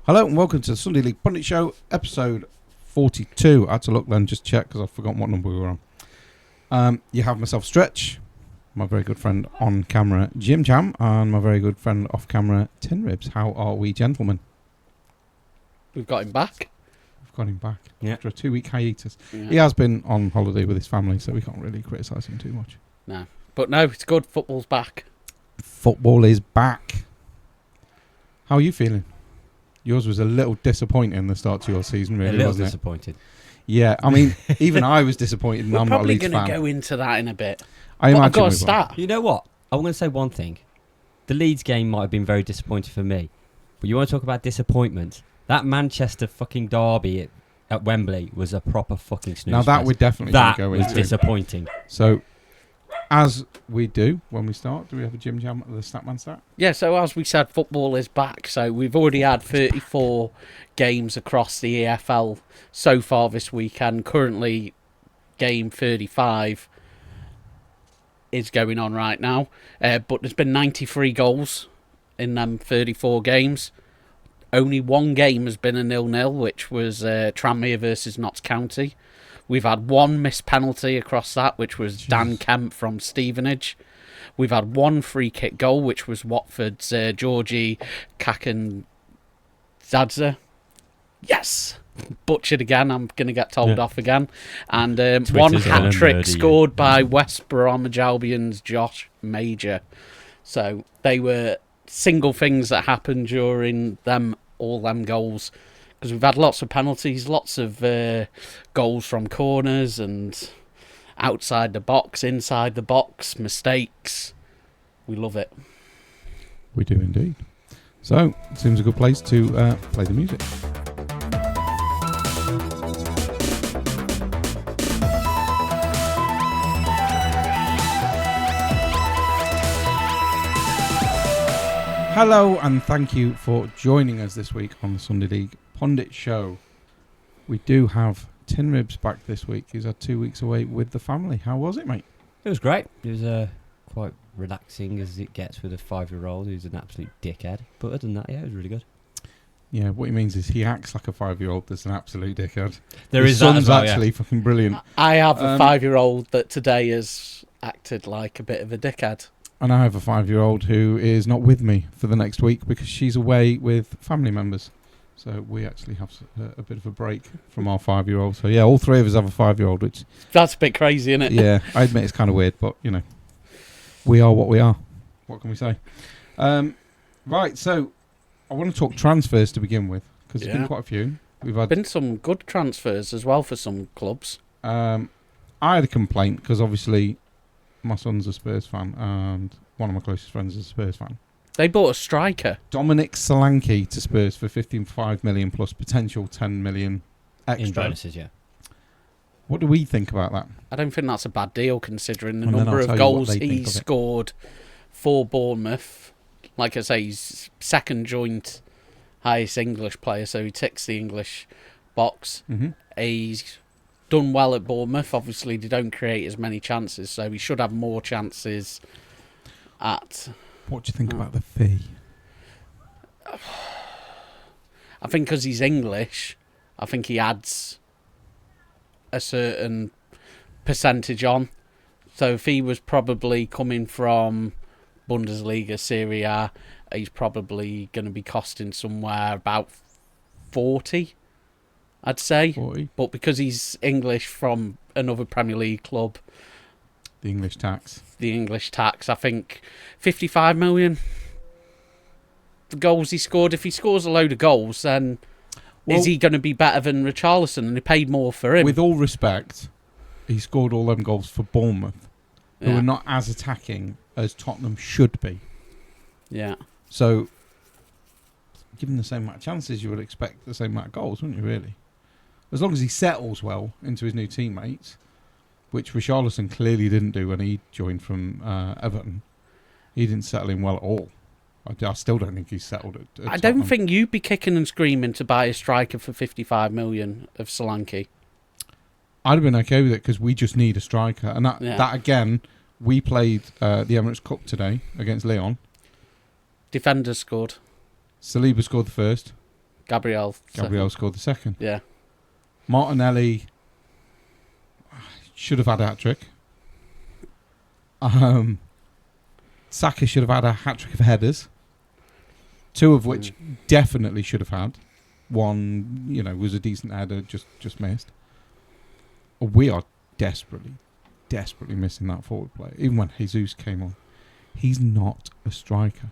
Hello and welcome to the Sunday League Pundit Show, episode 42. I had to look then, just check, because I've forgotten what number we were on. You have myself, Stretch, my very good friend on camera, Jim Jam, and my very good friend off camera, Tin Ribs. How are we, gentlemen? We've got him back. We've got him back after a 2-week hiatus. Yeah. He has been on holiday with his family, so we can't really criticise him too much. No. But no, it's good. Football's back. Football is back. How are you feeling? Yours was a little disappointing the start to your season, really, wasn't it? Disappointed. Yeah, I mean, even I was disappointed, and I'm not a Leeds fan. We're probably going to go into that in a bit. I imagine I've got we to will. start. You know what? I'm going to say one thing. The Leeds game might have been very disappointing for me. But you want to talk about disappointment? That Manchester fucking derby at Wembley was a proper fucking snooze Now, that fest. we're definitely going to go into. That was disappointing. So, as we do when we start, do we have a Jim Jam at the Statman stat? Yeah, so as we said, football is back. So we've already had 34 games across the EFL so far this weekend. Currently, game 35 is going on right now. But there's been 93 goals in them 34 games. Only one game has been a 0-0, which was Tranmere versus Notts County. We've had one missed penalty across that, which was Dan Kemp from Stevenage. We've had one free kick goal, which was Watford's Georgie Kakandzadze. Yes! Butchered again. I'm going to get told off again. And one hat-trick scored by West Bromwich Albion's Josh Major. So they were single things that happened during all them goals. Because we've had lots of penalties, lots of goals from corners and outside the box, inside the box, mistakes. We love it. We do indeed. So, it seems a good place to play the music. Hello and thank you for joining us this week on the Sunday League Pundit Show. We do have Tin Ribs back this week. He's had 2 weeks away with the family. How was it, mate? It was great. It was quite relaxing as it gets with a 5-year-old who's an absolute dickhead. But other than that, yeah, it was really good. Yeah, what he means is he acts like a 5-year-old that's an absolute dickhead. There His is that son's as well, actually fucking brilliant. I have a 5-year-old that today has acted like a bit of a dickhead. And I have a 5-year-old who is not with me for the next week because she's away with family members. So we actually have a bit of a break from our 5-year-old. So yeah, all three of us have a 5-year-old, which... That's a bit crazy, isn't it? Yeah, I admit it's kind of weird, but, you know, we are what we are. What can we say? Right, so I want to talk transfers to begin with because there's been quite a few. We've had been some good transfers as well for some clubs. I had a complaint because obviously my son's a Spurs fan and one of my closest friends is a Spurs fan. They bought a striker. Dominic Solanke to Spurs for 15.5 million plus potential 10 million extra. In bonuses, yeah. What do we think about that? I don't think that's a bad deal considering the And then number I'll of tell you what goals they think he of it. scored for Bournemouth. Like I say, he's second joint highest English player, so he ticks the English box. Mm-hmm. He's done well at Bournemouth. Obviously, they don't create as many chances, so he should have more chances at... What do you think about the fee? I think because he's English, I think he adds a certain percentage on. So if he was probably coming from Bundesliga, Serie A, he's probably going to be costing somewhere about 40, I'd say. 40? But because he's English from another Premier League club, The English tax. I think 55 million. The goals he scored. If he scores a load of goals, then is he going to be better than Richarlison? And they paid more for him. With all respect, he scored all them goals for Bournemouth, who are not as attacking as Tottenham should be. Yeah. So, given the same amount of chances, you would expect the same amount of goals, wouldn't you, really? As long as he settles well into his new teammates, which Richarlison clearly didn't do when he joined from Everton. He didn't settle in well at all. I still don't think he's settled at I Tottenham. don't think you'd be kicking and screaming to buy a striker for 55 million of Solanke. I'd have been okay with it because we just need a striker. And that again, we played the Emirates Cup today against Lyon. Defenders scored. Saliba scored the first. Gabriel scored the second. Yeah. Martinelli should have had a hat-trick. Saka should have had a hat-trick of headers. 2 of which definitely should have had. One, was a decent header, just missed. We are desperately missing that forward play. Even when Jesus came on. He's not a striker.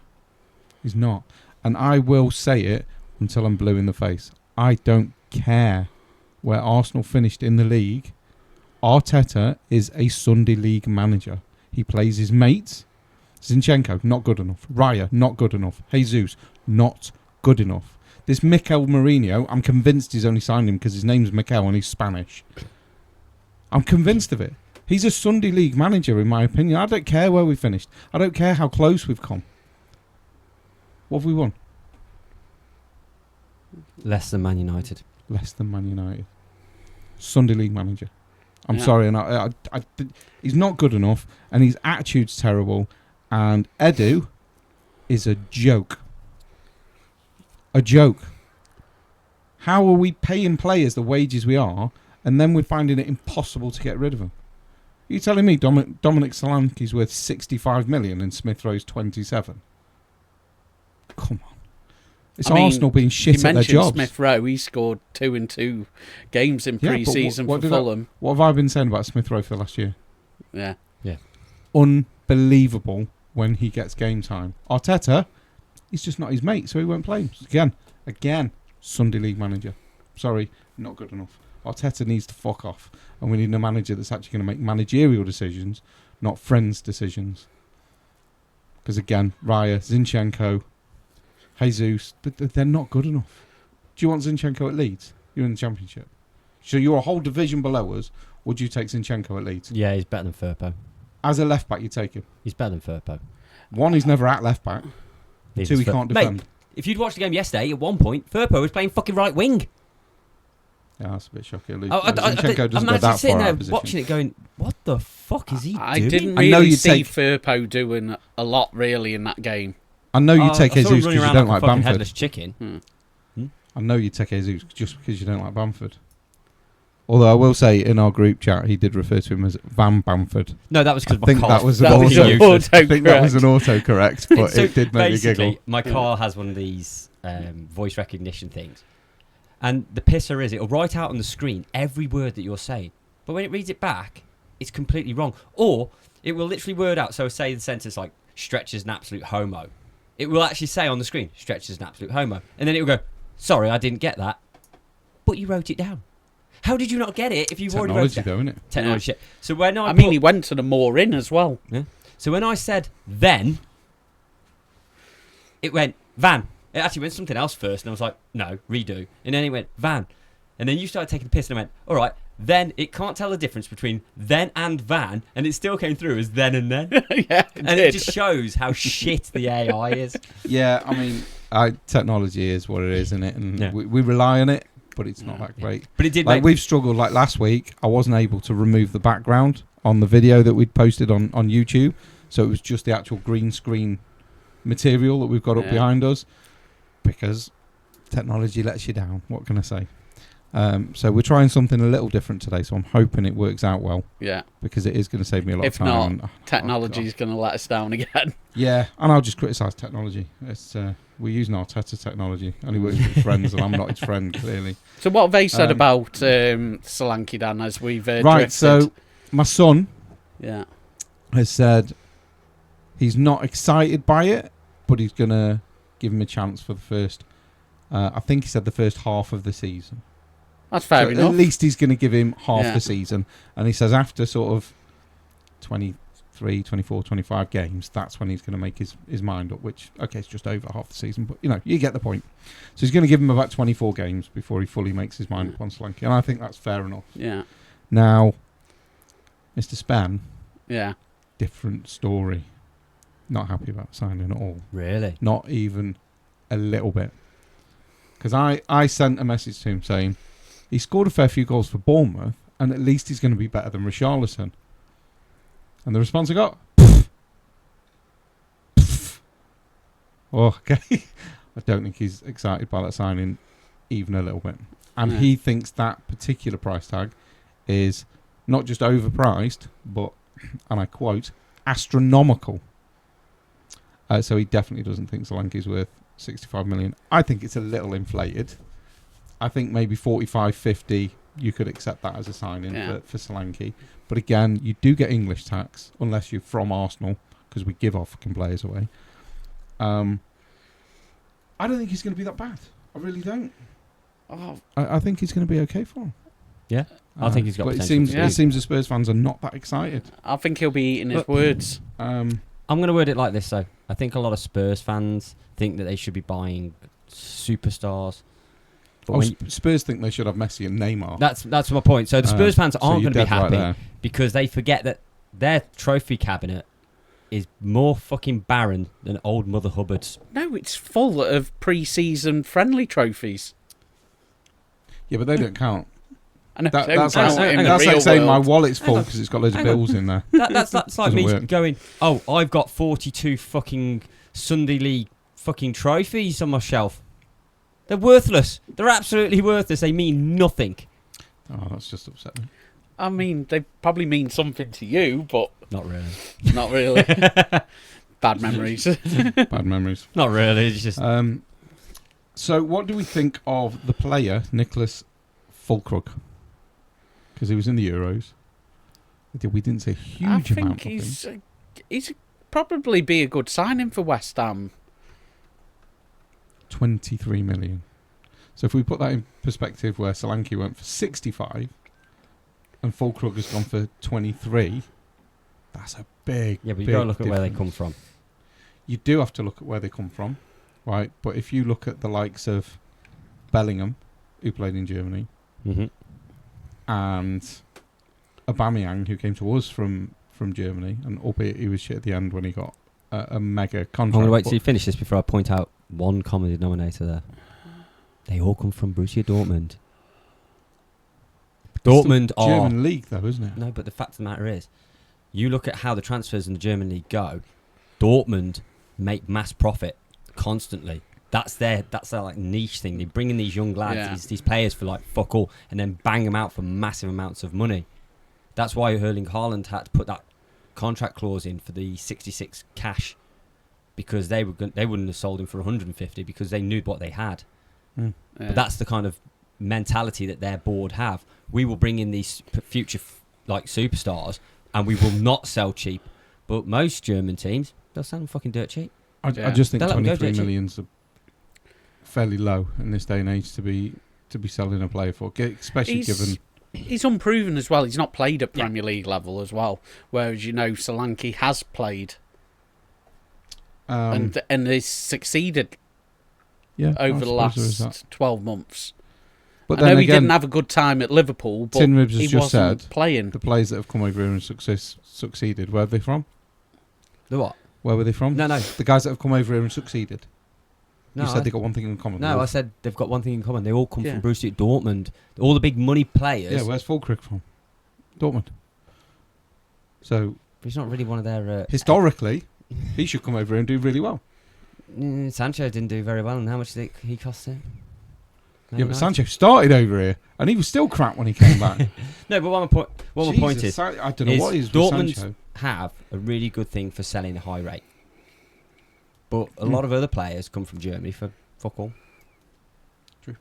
He's not. And I will say it until I'm blue in the face. I don't care where Arsenal finished in the league. Arteta is a Sunday League manager. He plays his mates. Zinchenko, not good enough. Raya, not good enough. Jesus, not good enough. This Mikel Mourinho, I'm convinced he's only signed him because his name's Mikel and he's Spanish. I'm convinced of it. He's a Sunday League manager, in my opinion. I don't care where we finished. I don't care how close we've come. What have we won? Less than Man United. Less than Man United. Sunday League manager. I'm sorry, and he's not good enough, and his attitude's terrible, and Edu is a joke. A joke. How are we paying players the wages we are, and then we're finding it impossible to get rid of them? Are you telling me Dominic Solanke's worth 65 million and Smith Rowe's 27? Come on. It's Arsenal being shit at their jobs. You mentioned Smith Rowe. He scored 2 in 2 games in pre-season for Fulham. What have I been saying about Smith Rowe for the last year? Yeah. Unbelievable when he gets game time. Arteta, he's just not his mate, so he won't play him. Again, Sunday League manager. Sorry, not good enough. Arteta needs to fuck off, and we need a manager that's actually going to make managerial decisions, not friends' decisions. Because again, Raya, Zinchenko, Jesus, they're not good enough. Do you want Zinchenko at Leeds? You're in the Championship. So you're a whole division below us. Would you take Zinchenko at Leeds? Yeah, he's better than Firpo. As a left back, you take him. He's better than Firpo. 1, he's never at left back. 2, he can't defend. Mate, if you'd watched the game yesterday, at one point, Firpo was playing fucking right wing. Yeah, that's a bit shocking. Zinchenko doesn't go that sitting far there watching it going, what the fuck is he doing? I didn't really see Firpo doing a lot, really, in that game. I know you take Jesus because you don't like Bamford. Headless chicken. I know you take Jesus just because you don't like Bamford. Although I will say, in our group chat, he did refer to him as Van Bamford. No, that was because I think that was an autocorrect, but so it did make me giggle. My car has one of these voice recognition things. And the pisser is, it'll write out on the screen every word that you're saying. But when it reads it back, it's completely wrong. Or it will literally word out, so say the sentence like, Stretch is an absolute homo. It will actually say on the screen, Stretch is an absolute homo. And then it will go, sorry, I didn't get that. But you wrote it down. How did you not get it if you've already wrote it down? Technology, though, isn't it? Technology shit. So when I mean, he went to the more in as well. Yeah. So when I said then, it went Van. It actually went something else first, and I was like, no, redo. And then it went Van. And then you started taking the piss, and I went, all right, then it can't tell the difference between then and Van, and it still came through as then and then. Yeah, it just shows how shit the AI is. Yeah, I mean, technology is what it is, isn't it? And we rely on it, but it's not that great. But it did we've struggled. Like last week, I wasn't able to remove the background on the video that we'd posted on YouTube, so it was just the actual green screen material that we've got up behind us, because technology lets you down. What can I say? So we're trying something a little different today, so I'm hoping it works out well. Yeah. Because it is going to save me a lot of If time. not, technology's going to let us down again. Yeah, and I'll just criticise technology. It's we're using Arteta technology, and he works with his friends, and I'm not his friend, clearly. So what have they said about Solanke, Dan, as we've right, drifted? So my son has said he's not excited by it, but he's going to give him a chance for the first, I think he said the first half of the season. That's fair enough. At least he's going to give him half the season. And he says after sort of 23, 24, 25 games, that's when he's going to make his mind up, which, okay, it's just over half the season, but, you get the point. So he's going to give him about 24 games before he fully makes his mind up on Solanke, and I think that's fair enough. Yeah. Now, Mr. Span, different story. Not happy about signing at all. Really? Not even a little bit. Because I sent a message to him saying, he scored a fair few goals for Bournemouth, and at least he's going to be better than Richarlison. And the response I got, pff. Oh, okay. I don't think he's excited by that signing even a little bit. And Yeah. he thinks that particular price tag is not just overpriced, but, and I quote, astronomical. So he definitely doesn't think Solanke's worth 65 million. I think it's a little inflated. I think maybe 45, 50, you could accept that as a sign-in for Solanke. But again, you do get English tax, unless you're from Arsenal, because we give our fucking players away. I don't think he's going to be that bad. I really don't. Oh, I think he's going to be okay for him. Yeah, I think he's got but potential. it seems the Spurs fans are not that excited. I think he'll be eating his words. I'm going to word it like this, though. I think a lot of Spurs fans think that they should be buying superstars. But Spurs think they should have Messi and Neymar. That's my point. So the Spurs fans aren't going to be happy right because they forget that their trophy cabinet is more fucking barren than old Mother Hubbard's. No, it's full of pre-season friendly trophies. Yeah, but they don't count. I know, That's don't count in the like real saying my world. wallet's full because it's got loads of bills in there. That's like me work. going, oh, I've got 42 fucking Sunday League fucking trophies on my shelf. They're worthless. They're absolutely worthless. They mean nothing. Oh, that's just upsetting. I mean, they probably mean something to you, but Not really. not really. Bad memories. Bad memories. Not really. It's just So what do we think of the player, Nicholas Fulkrug? Because he was in the Euros. We didn't say a huge amount of him. He's probably be a good signing for West Ham. 23 million. So if we put that in perspective where Solanke went for 65 and Fulkrug has gone for 23, that's a big, yeah, but you big got to look at where they difference. come from. You do have to look at where they come from, right? But if you look at the likes of Bellingham, who played in Germany, Mm-hmm. and Aubameyang, who came to us from Germany, and albeit he was shit at the end when he got a mega contract. I'm going to wait till you finish this before I point out one common denominator there. They all come from Borussia Dortmund. Dortmund are... German league, though, isn't it? No, but the fact of the matter is, you look at how the transfers in the German league go, Dortmund make mass profit constantly. That's their like niche thing. They bring in these young lads, these players for like fuck all, and then bang them out for massive amounts of money. That's why Erling Haaland had to put that contract clause in for the 66 cash, because they wouldn't have sold him for 150 because they knew what they had. Mm. Yeah. But that's the kind of mentality that their board have. We will bring in these future like superstars, and we will not sell cheap. But most German teams, they'll sell them fucking dirt cheap. I just think They'll let them go 23 dirt cheap. million's fairly low in this day and age to be selling a player for, especially given. He's unproven as well. He's not played at Premier League level as well. Whereas, Solanke has played and has succeeded over the last 12 months. But I then know he again, didn't have a good time at Liverpool, but Tin Ribs has he just wasn't said playing. the players that have come over here and succeeded, where are they from? The what? Where were they from? No. The guys that have come over here and succeeded. No, You said they got one thing in common. No, I said they've got one thing in common. They all come Yeah. from Borussia Dortmund. All the big money players. Yeah, where's Fulkrug from? Dortmund. So But he's not really one of their... historically, he should come over here and do really well. Sancho didn't do very well, and how much did he cost him? Yeah, but Sancho started over here, and he was still crap when he came back. No, but my point is, I don't know what is with Dortmund Sancho. have a really good thing for selling a high rate. But a lot of other players come from Germany for fuck all. True.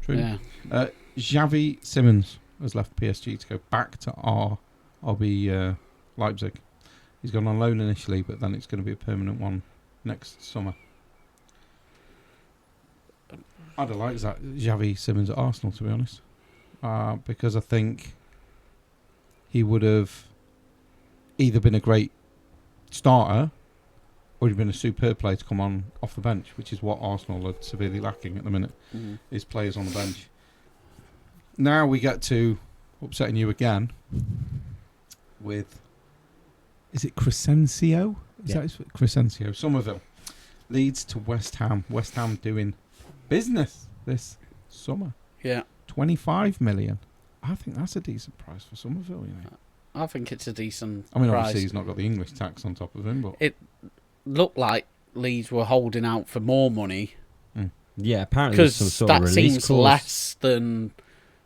Yeah. Xavi Simons has left PSG to go back to RB Leipzig. He's gone on loan initially, but then it's going to be a permanent one next summer. I'd have liked that Xavi Simons at Arsenal, to be honest, because I think he would have either been a great starter or he'd been a superb player to come on off the bench, which is what Arsenal are severely lacking at the minute, is players on the bench. Now we get to upsetting you again with, is it Crescencio? Crescencio, Somerville. Leeds to West Ham. West Ham doing business this summer. Yeah. 25 million. I think that's a decent price for Somerville, I think it's a decent I mean, price. obviously he's not got the English tax on top of him, but It looked like Leeds were holding out for more money, Yeah, apparently there's some Because sort of that release seems clause. less than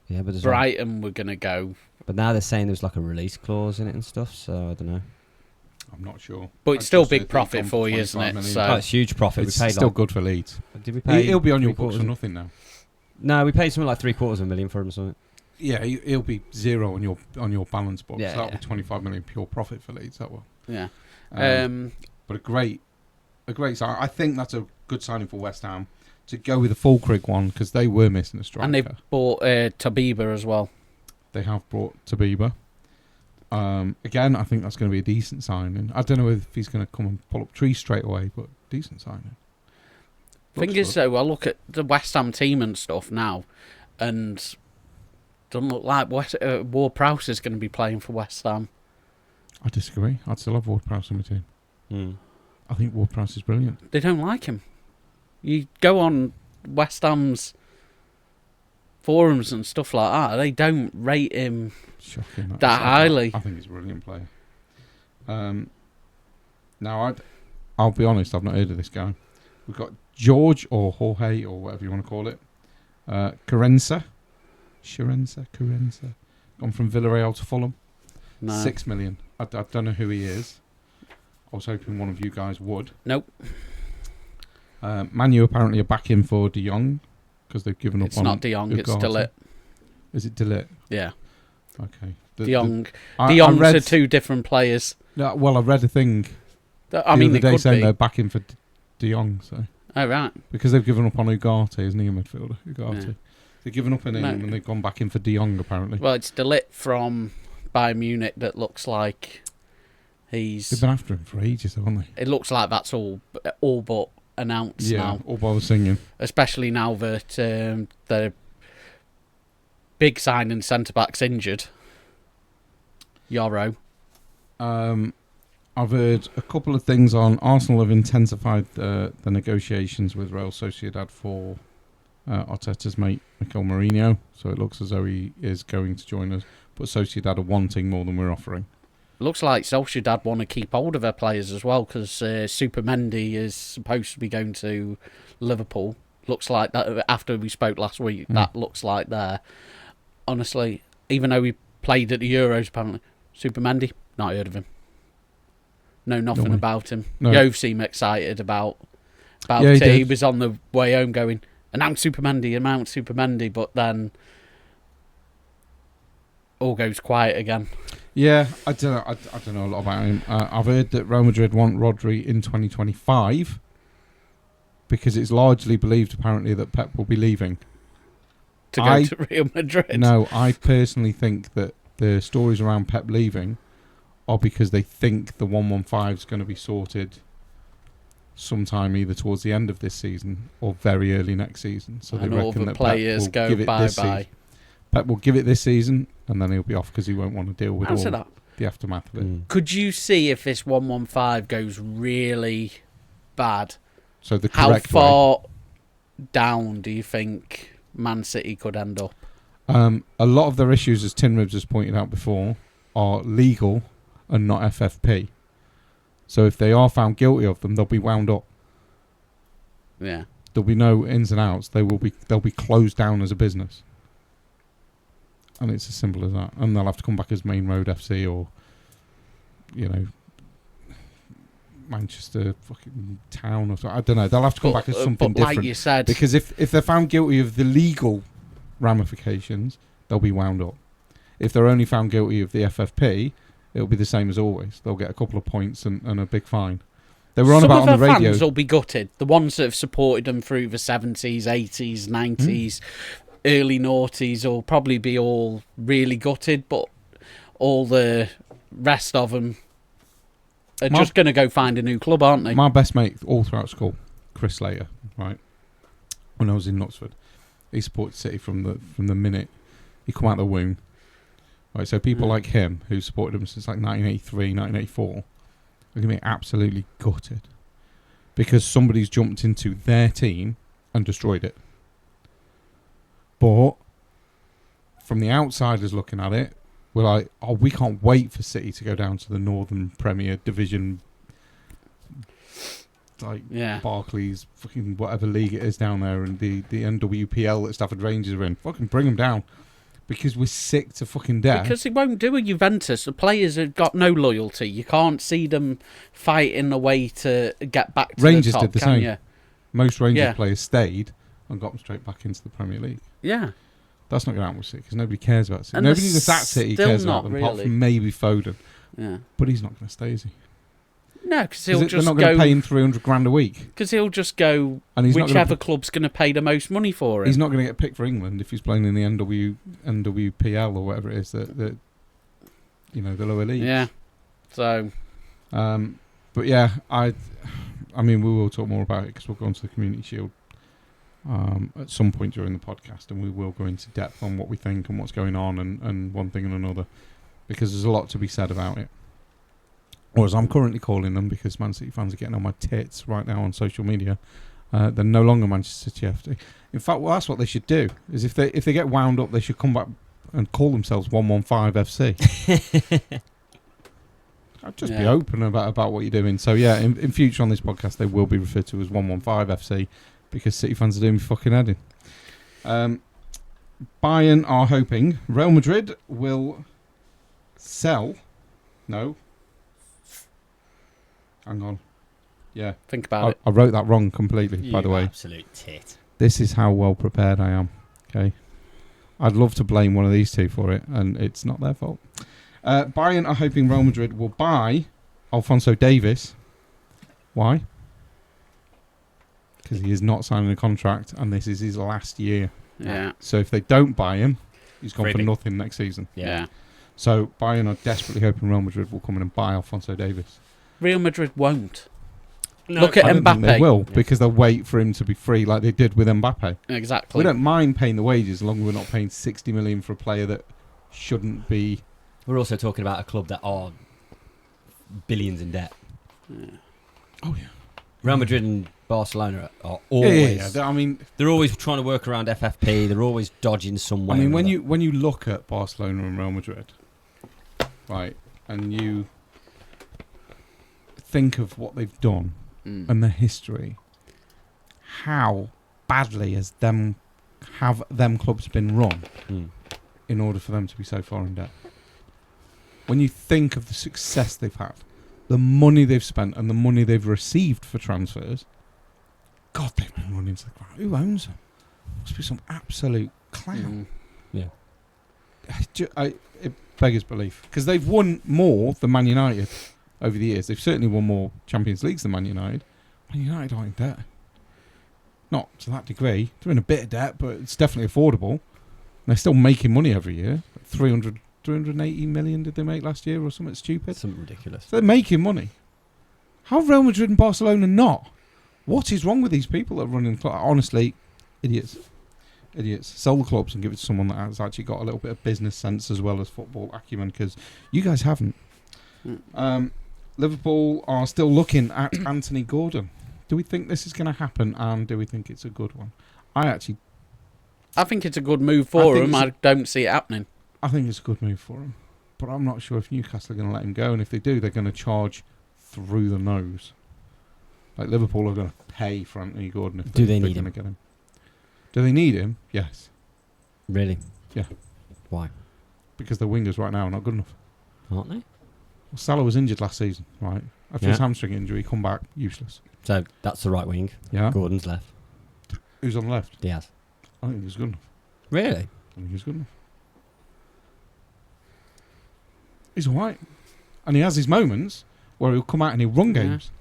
Yeah, but Brighton were going to go. but now they're saying there's like a release clause in it and stuff. So I don't know. I'm not sure. But it's I still just heard big that profit he'd gone for you, isn't 25 it? million. So Oh, it's huge profit. It's we paid still like, good for Leeds. Did we pay? He'll be on your three books for quarters? nothing now. No, we paid something like $750,000 for him or something. Yeah, he'll be zero on your balance book. Yeah, so that'll yeah. be 25 million pure profit for Leeds. That will. yeah. But a great sign. I think that's a good signing for West Ham to go with the Fulkrug one because they were missing a striker. And they've bought Tabiba as well. They have brought Tabiba. Again, I think that's going to be a decent signing. I don't know if he's going to come and pull up trees straight away, but decent signing. Thing is, though, I look at the West Ham team and stuff now, and doesn't look like Ward-Prowse is going to be playing for West Ham. I disagree. I'd still have Ward-Prowse in my team. Mm. I think Ward-Prowse is brilliant. They don't like him. You go on West Ham's forums and stuff like that, they don't rate him Shocking. that highly. I think he's a brilliant player. Now, I'll be honest, I've not heard of this guy. We've got George or Jorge or whatever you want to call it. Carenza. Gone from Villarreal to Fulham. No. 6 million. I don't know who he is. I was hoping one of you guys would. Nope. Man U apparently are back in for De Jong because they've given up It's on not De Jong, it's Ugarte. De Ligt. Is it De Ligt? Yeah. Okay. De Jong. I De Jongs read- are two different players. No, well, I read a thing I mean, the they other day could saying be. they're back in for De Jong, so Oh, right. because they've given up on Ugarte, isn't he, a midfielder? Ugarte. Yeah. They've given up on him No. and they've gone back in for De Jong apparently. Well, it's De Ligt from Bayern Munich that looks like They've he's... been after him for ages, haven't they? It looks like that's all but announced Yeah, now. all by the singing. Especially now that the big signing centre-back's injured. Yoro. I've heard a couple of things on Arsenal have intensified the negotiations with Real Sociedad for Arteta's mate, Mikel Mourinho. So it looks as though he is going to join us. But Sociedad are wanting more than we're offering. Looks like Sociedad want to keep hold of their players as well because Supermendy is supposed to be going to Liverpool. Looks like that after we spoke last week. That looks like there. Honestly, even though he played at the Euros, apparently, Supermendy, not heard of him. Know nothing Don't we? about him. No. Yove seemed excited about Yeah, he it. He did. was on the way home going, announce Supermendy, but then all goes quiet again. Yeah, I don't know. I don't know a lot about him. I've heard that Real Madrid want Rodri in 2025 because it's largely believed, apparently, that Pep will be leaving. To go to Real Madrid. No, I personally think that the stories around Pep leaving are because they think the 115 is going to be sorted sometime either towards the end of this season or very early next season. So they And all reckon the that players Pep will go give it this bye-bye. season. Pep will give it this season and then he'll be off because he won't want to deal with Answer all that. the aftermath of it. Mm. Could you see if this 115 goes really bad? So the How correct way. far down do you think Man City could end up? A lot of their issues, as Tin Ribs has pointed out before, are legal and not FFP. So if they are found guilty of them, they'll be wound up. Yeah. There'll be no ins and outs. They'll be closed down as a business. And it's as simple as that. And they'll have to come back as Main Road FC or, you know, Manchester fucking Town or something. I don't know. They'll have to come back as something but like different. you said, Because if they're found guilty of the legal ramifications, they'll be wound up. If they're only found guilty of the FFP, it'll be the same as always. They'll get a couple of points and a big fine. They were on some about of on the their radio. fans will be gutted. The ones that have supported them through the 70s, 80s, 90s, early noughties will probably be all really gutted, but all the rest of them are just going to go find a new club, aren't they? My best mate all throughout school, Chris Slater, right? When I was in Knutsford, he supported City from the minute he come out of the womb. Right, so people like him who supported him since like 1983, 1984, are going to be absolutely gutted because somebody's jumped into their team and destroyed it. But from the outsiders looking at it, we're like, oh, we can't wait for City to go down to the Northern Premier Division like Yeah. Barclays, fucking whatever league it is down there, and the NWPL that Stafford Rangers are in. Fucking bring them down, because we're sick to fucking death. Because it won't do a Juventus. The players have got no loyalty. You can't see them fighting a way to get back to Rangers the top, did the can same. you? Most Rangers Yeah. players stayed and got them straight back into the Premier League. Yeah. That's not going to happen with City, because nobody cares about City. And Nobody they're that's at City still cares not about them, apart really. from maybe Foden. Yeah. But he's not going to stay, is he? No, because 'Cause he'll they're just not going to go. pay him $300,000 a week. Because he'll just go. And he's not Whichever gonna, club's going to pay the most money for him. he's not going to get picked for England if he's playing in the NWPL or whatever it is, the the lower league. Yeah. So. But yeah, I mean, we will talk more about it, because we'll go on to the Community Shield at some point during the podcast, and we will go into depth on what we think and what's going on, and one thing and another, because there's a lot to be said about it. Or as I'm currently calling them, because Man City fans are getting on my tits right now on social media, they're no longer Manchester City FC. In fact, well, that's what they should do. Is if they get wound up, they should come back and call themselves 115 FC. I'd just be open about what you're doing. So yeah, in future on this podcast, they will be referred to as 115 FC, because City fans are doing me fucking head in. Bayern are hoping Real Madrid will sell. No. Hang on. Yeah. Think about it. I wrote that wrong completely, by the way. Absolute tit. This is how well prepared I am. Okay. I'd love to blame one of these two for it, and it's not their fault. Bayern are hoping Real Madrid will buy Alphonso Davies. Why? Because he is not signing a contract, and this is his last year. Yeah. So if they don't buy him, he's gone Really? for nothing next season. Yeah. So Bayern are desperately hoping Real Madrid will come in and buy Alphonso Davies. Real Madrid won't. No, Look at I don't think they Mbappe. will, because they'll wait for him to be free like they did with Mbappe. Exactly. We don't mind paying the wages as long as we're not paying 60 million for a player that shouldn't be. We're also talking about a club that are billions in debt. Yeah. Oh yeah. Real Madrid and Barcelona are always. I mean, they're always trying to work around FFP. They're always dodging some way. I mean, or when other. you look at Barcelona and Real Madrid, right, and you think of what they've done and their history, how badly have them clubs been run in order for them to be so far in debt? When you think of the success they've had, the money they've spent, and the money they've received for transfers, God, they've been running to the ground. Who owns them? Must be some absolute clown. Yeah. It beggars belief, because they've won more than Man United over the years. They've certainly won more Champions Leagues than Man United. Man United aren't in debt. Not to that degree. They're in a bit of debt, but it's definitely affordable. And they're still making money every year. 380 million did they make last year, or something stupid? Something ridiculous. So they're making money. How have Real Madrid and Barcelona not? What is wrong with these people that are running the club? Honestly, idiots. Idiots. Sell the clubs and give it to someone that has actually got a little bit of business sense as well as football acumen, because you guys haven't. Liverpool are still looking at Anthony Gordon. Do we think this is going to happen, and do we think it's a good one? I think it's a good move for him. I don't see it happening. I think it's a good move for him, but I'm not sure if Newcastle are going to let him go, and if they do, they're going to charge through the nose. Like Liverpool are going to pay for Anthony Gordon if Do they they're need going him? to get him. Do they need him? Yes, Really? Yeah. Why? because their wingers right now are not good enough. Aren't they? Well, Salah was injured last season, right? After his hamstring injury, come back useless. So that's the right wing. Yeah. Gordon's left. Who's on the left? Diaz. I think he was good enough. Really? I think he was good enough. He's alright. And he has his moments where he'll come out and he'll run Yeah. games.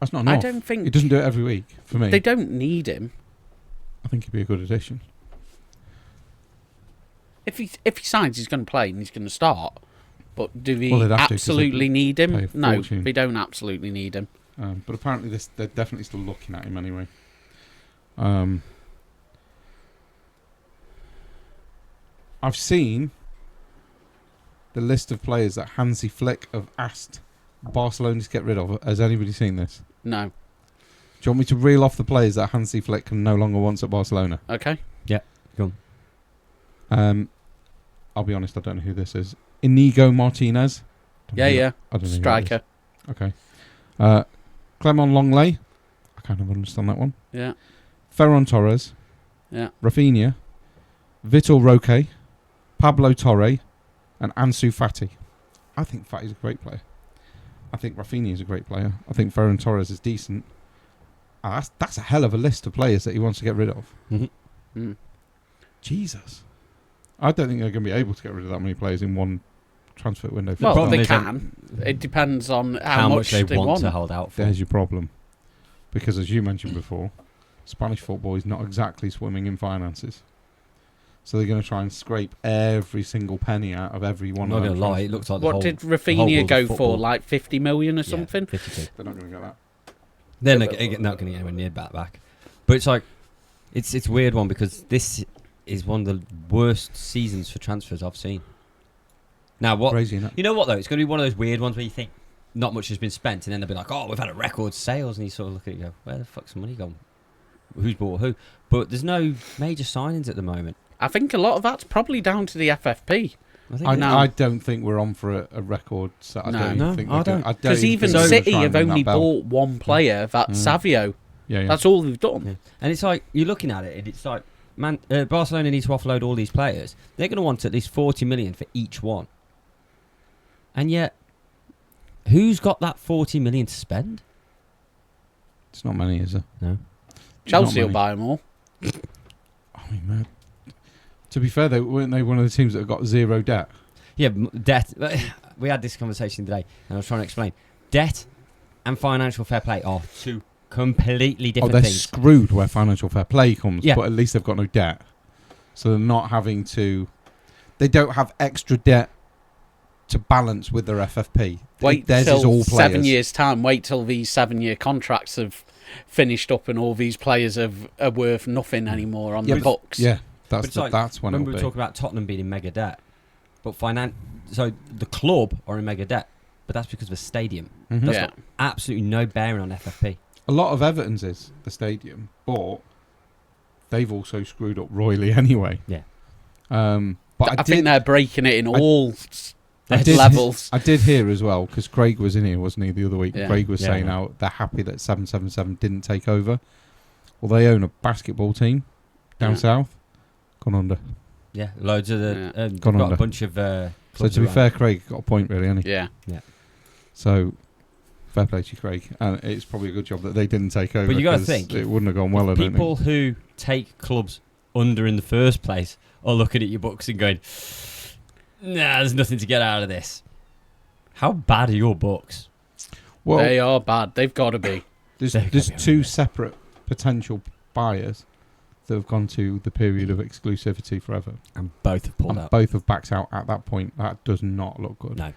That's not enough. I don't think He doesn't do it every week, for me. they don't need him. I think he'd be a good addition. If he signs, he's going to play and he's going to start. But do we Well, they'd have to, 'cause absolutely they'd need pay him? a No, fortune. we don't absolutely need him. But apparently they're definitely still looking at him anyway. I've seen the list of players that Hansi Flick have asked Barcelona to get rid of. Has anybody seen this? No. Do you want me to reel off the players that Hansi Flick can no longer wants at Barcelona? Okay. Go on. I'll be honest, I don't know who this is. Inigo Martinez. Yeah. I don't know who that is. Striker. Okay. Clement Longley. I kind of understand that one. Yeah. Ferran Torres. Yeah. Rafinha. Vitor Roque. Pablo Torre. And Ansu Fati. I think Fati's a great player. I think Rafinha is a great player. I think Ferran Torres is decent. That's a hell of a list of players that he wants to get rid of. Mm-hmm. Mm. Jesus. I don't think they're going to be able to get rid of that many players in one transfer window. Well, problem they is can. It depends on how much they want want to hold out for. There's your problem. Because as you mentioned before, Spanish football is not exactly swimming in finances. So they're going to try and scrape every single penny out of every one I'm of not them. going to lie, it looks like the What whole, did the whole Rafinha world go of for? football. Like 50 million or something? 52. They're not going to get that. They're not going to get anywhere near that back. But it's like, it's a weird one because this is one of the worst seasons for transfers I've seen. Now, what? Crazy, isn't it? You know what, though? It's going to be one of those weird ones where you think not much has been spent, and then they'll be like, oh, we've had a record sales, and you sort of look at it and go, where the fuck's the money gone? Who's bought who? But there's no major signings at the moment. I think a lot of that's probably down to the FFP. I think I don't think we're on for a record set. I No. don't No, think I they're don't. gonna- Because even even think they're City trying have to ring only that bell. bought one player, that's Savio. Yeah. That's all they've done. Yeah. And it's like, you're looking at it, and it's like, man, Barcelona need to offload all these players. They're going to want at least 40 million for each one. And yet, who's got that 40 million to spend? It's not many, is it? No. Chelsea Not will many. buy them all. I mean, man. To be fair, weren't they one of the teams that have got zero debt? Yeah, debt. We had this conversation today, and I was trying to explain. Debt and financial fair play are two completely different they're things. screwed where financial fair play comes, Yeah. but at least they've got no debt. So they're not having to... They don't have extra debt to balance with their FFP. Wait Theirs is till all 7 players. years' time. Wait till these 7-year contracts have finished up and all these players are worth nothing anymore on Yeah, the books. Yeah, But it's like, that's when when it'll we were be. talking about Tottenham being in mega debt, but so the club are in mega debt, but that's because of the stadium. Mhm. That's Yeah. got absolutely no bearing on FFP. A lot of Everton's is the stadium, but they've also screwed up royally anyway. Yeah. But I think they're breaking it in all I did- levels. I did hear as well, because Craig was in here, wasn't he, the other week? Yeah. Craig was Yeah, saying yeah. how they're happy that 777 didn't take over. Well, they own a basketball team down Yeah. south. Gone under. Yeah, loads of the. Yeah. They've Gone got under. a bunch of. So clubs to be around. fair, Craig got a point, really, hasn't he? Yeah. So, fair play to you, Craig. And it's probably a good job that they didn't take over. But you gotta 'cause think, it wouldn't have gone well, I don't people think. who take clubs under in the first place are looking at your books and going, nah, there's nothing to get out of this. How bad are your books? Well, They are bad. They've got to be. there's They're gonna be two horrendous. separate potential buyers that have gone to the period of exclusivity forever. And both have pulled And out. both have backed out at that point. That does not look good. No.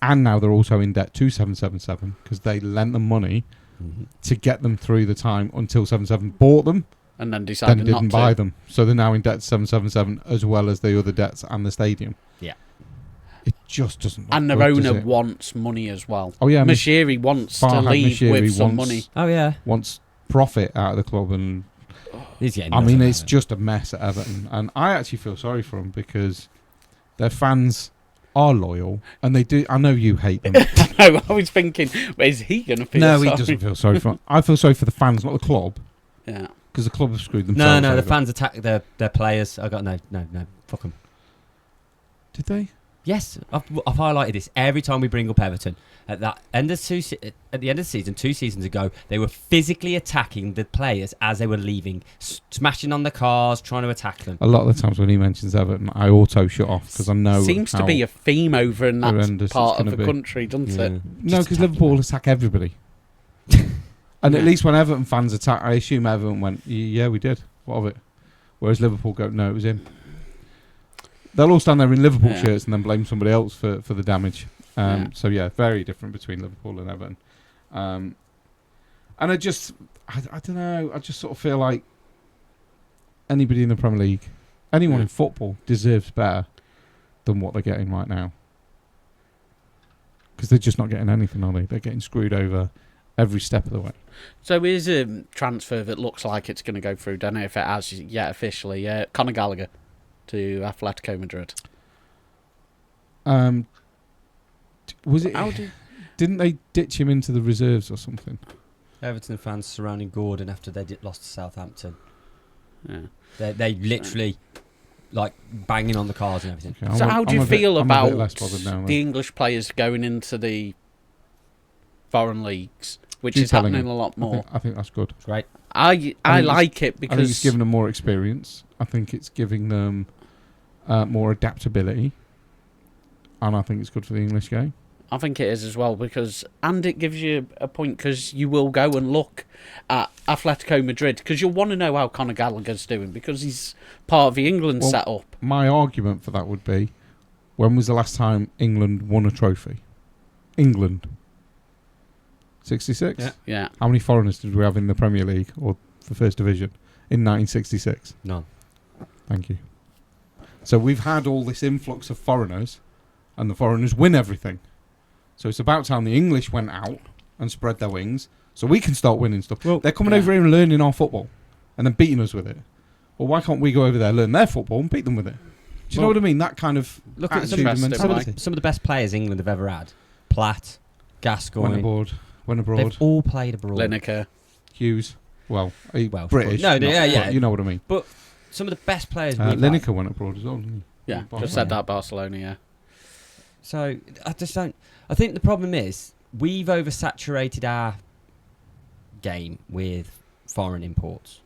And now they're also in debt to 777 because they lent them money Mhm. to get them through the time until 77 bought them, And then then decided didn't not buy to. them. So they're now in debt to 777 as well as the other debts and the stadium. Yeah. It just doesn't look And their good, does owner it? wants money as well. Oh, yeah. Mashiri wants to Farhad leave Moshiri with some wants- money. Oh, yeah. wants profit out of the club, and He's getting I mean, nothing it's out of it. just a mess at Everton. And I actually feel sorry for them because their fans are loyal and they do. I know you hate them. No, I was thinking, is he going to feel No, sorry? he doesn't feel sorry for them. I feel sorry for the fans, not the club, Yeah. because the club have screwed No, themselves no, over. the fans attack their players. I got no, fuck them. Did they? Yes, I've highlighted this every time we bring up Everton. At the end of the season, 2 seasons ago, they were physically attacking the players as they were leaving, smashing on the cars, trying to attack them. A lot of the times when he mentions Everton, I auto shut off because I know. Seems to how be a theme over in that horrendous it's part of gonna the be. country, doesn't Yeah. it? No, Just because attacking Liverpool them. attack everybody. And at Yeah. least when Everton fans attack, I assume Everton went, yeah, we did. What of it? Whereas Liverpool go, no, it was him. They'll all stand there in Liverpool Yeah. shirts and then blame somebody else for the damage. Yeah. So, yeah, very different between Liverpool and Everton. And I don't know, I just sort of feel like anybody in the Premier League, anyone Yeah. in football deserves better than what they're getting right now. Because they're just not getting anything, are they? They're getting screwed over every step of the way. So here's a transfer that looks like it's going to go through. Don't know if it has yet officially. Conor Gallagher to Atletico Madrid. Was it? How do Didn't they ditch him into the reserves or something? Everton fans surrounding Gordon after they lost to Southampton. Yeah. They literally like banging on the cars and everything. Okay, So how do you feel about less bothered now, the English players going into the foreign leagues, which Keep is telling happening him. a lot more? I think that's good. Great. I think like it I think because it's giving them more experience. I think it's giving them more adaptability, and I think it's good for the English game. I think it is as well and it gives you a point because you will go and look at Atletico Madrid because you'll want to know how Conor Gallagher's doing because he's part of the England setup. My argument for that would be, when was the last time England won a trophy? England. 66? Yeah. How many foreigners did we have in the Premier League or the First Division in 1966? None. Thank you. So we've had all this influx of foreigners, and the foreigners win everything. So it's about time the English went out and spread their wings so we can start winning stuff. Well, they're coming over here and learning our football and then beating us with it. Well, why can't we go over there, learn their football and beat them with it? Do you know what I mean? That kind of look at attitude and mentality. some of the best players England have ever had. Platt, Gascoigne. Went abroad. They've all played abroad. Lineker. Hughes. Well, Welsh, British. but- No, not- yeah. You know what I mean. But some of the best players we've had. Lineker went abroad as well, didn't he? Yeah, Barcelona. just said that Barcelona, yeah. So I just don't. I think the problem is we've oversaturated our game with foreign imports,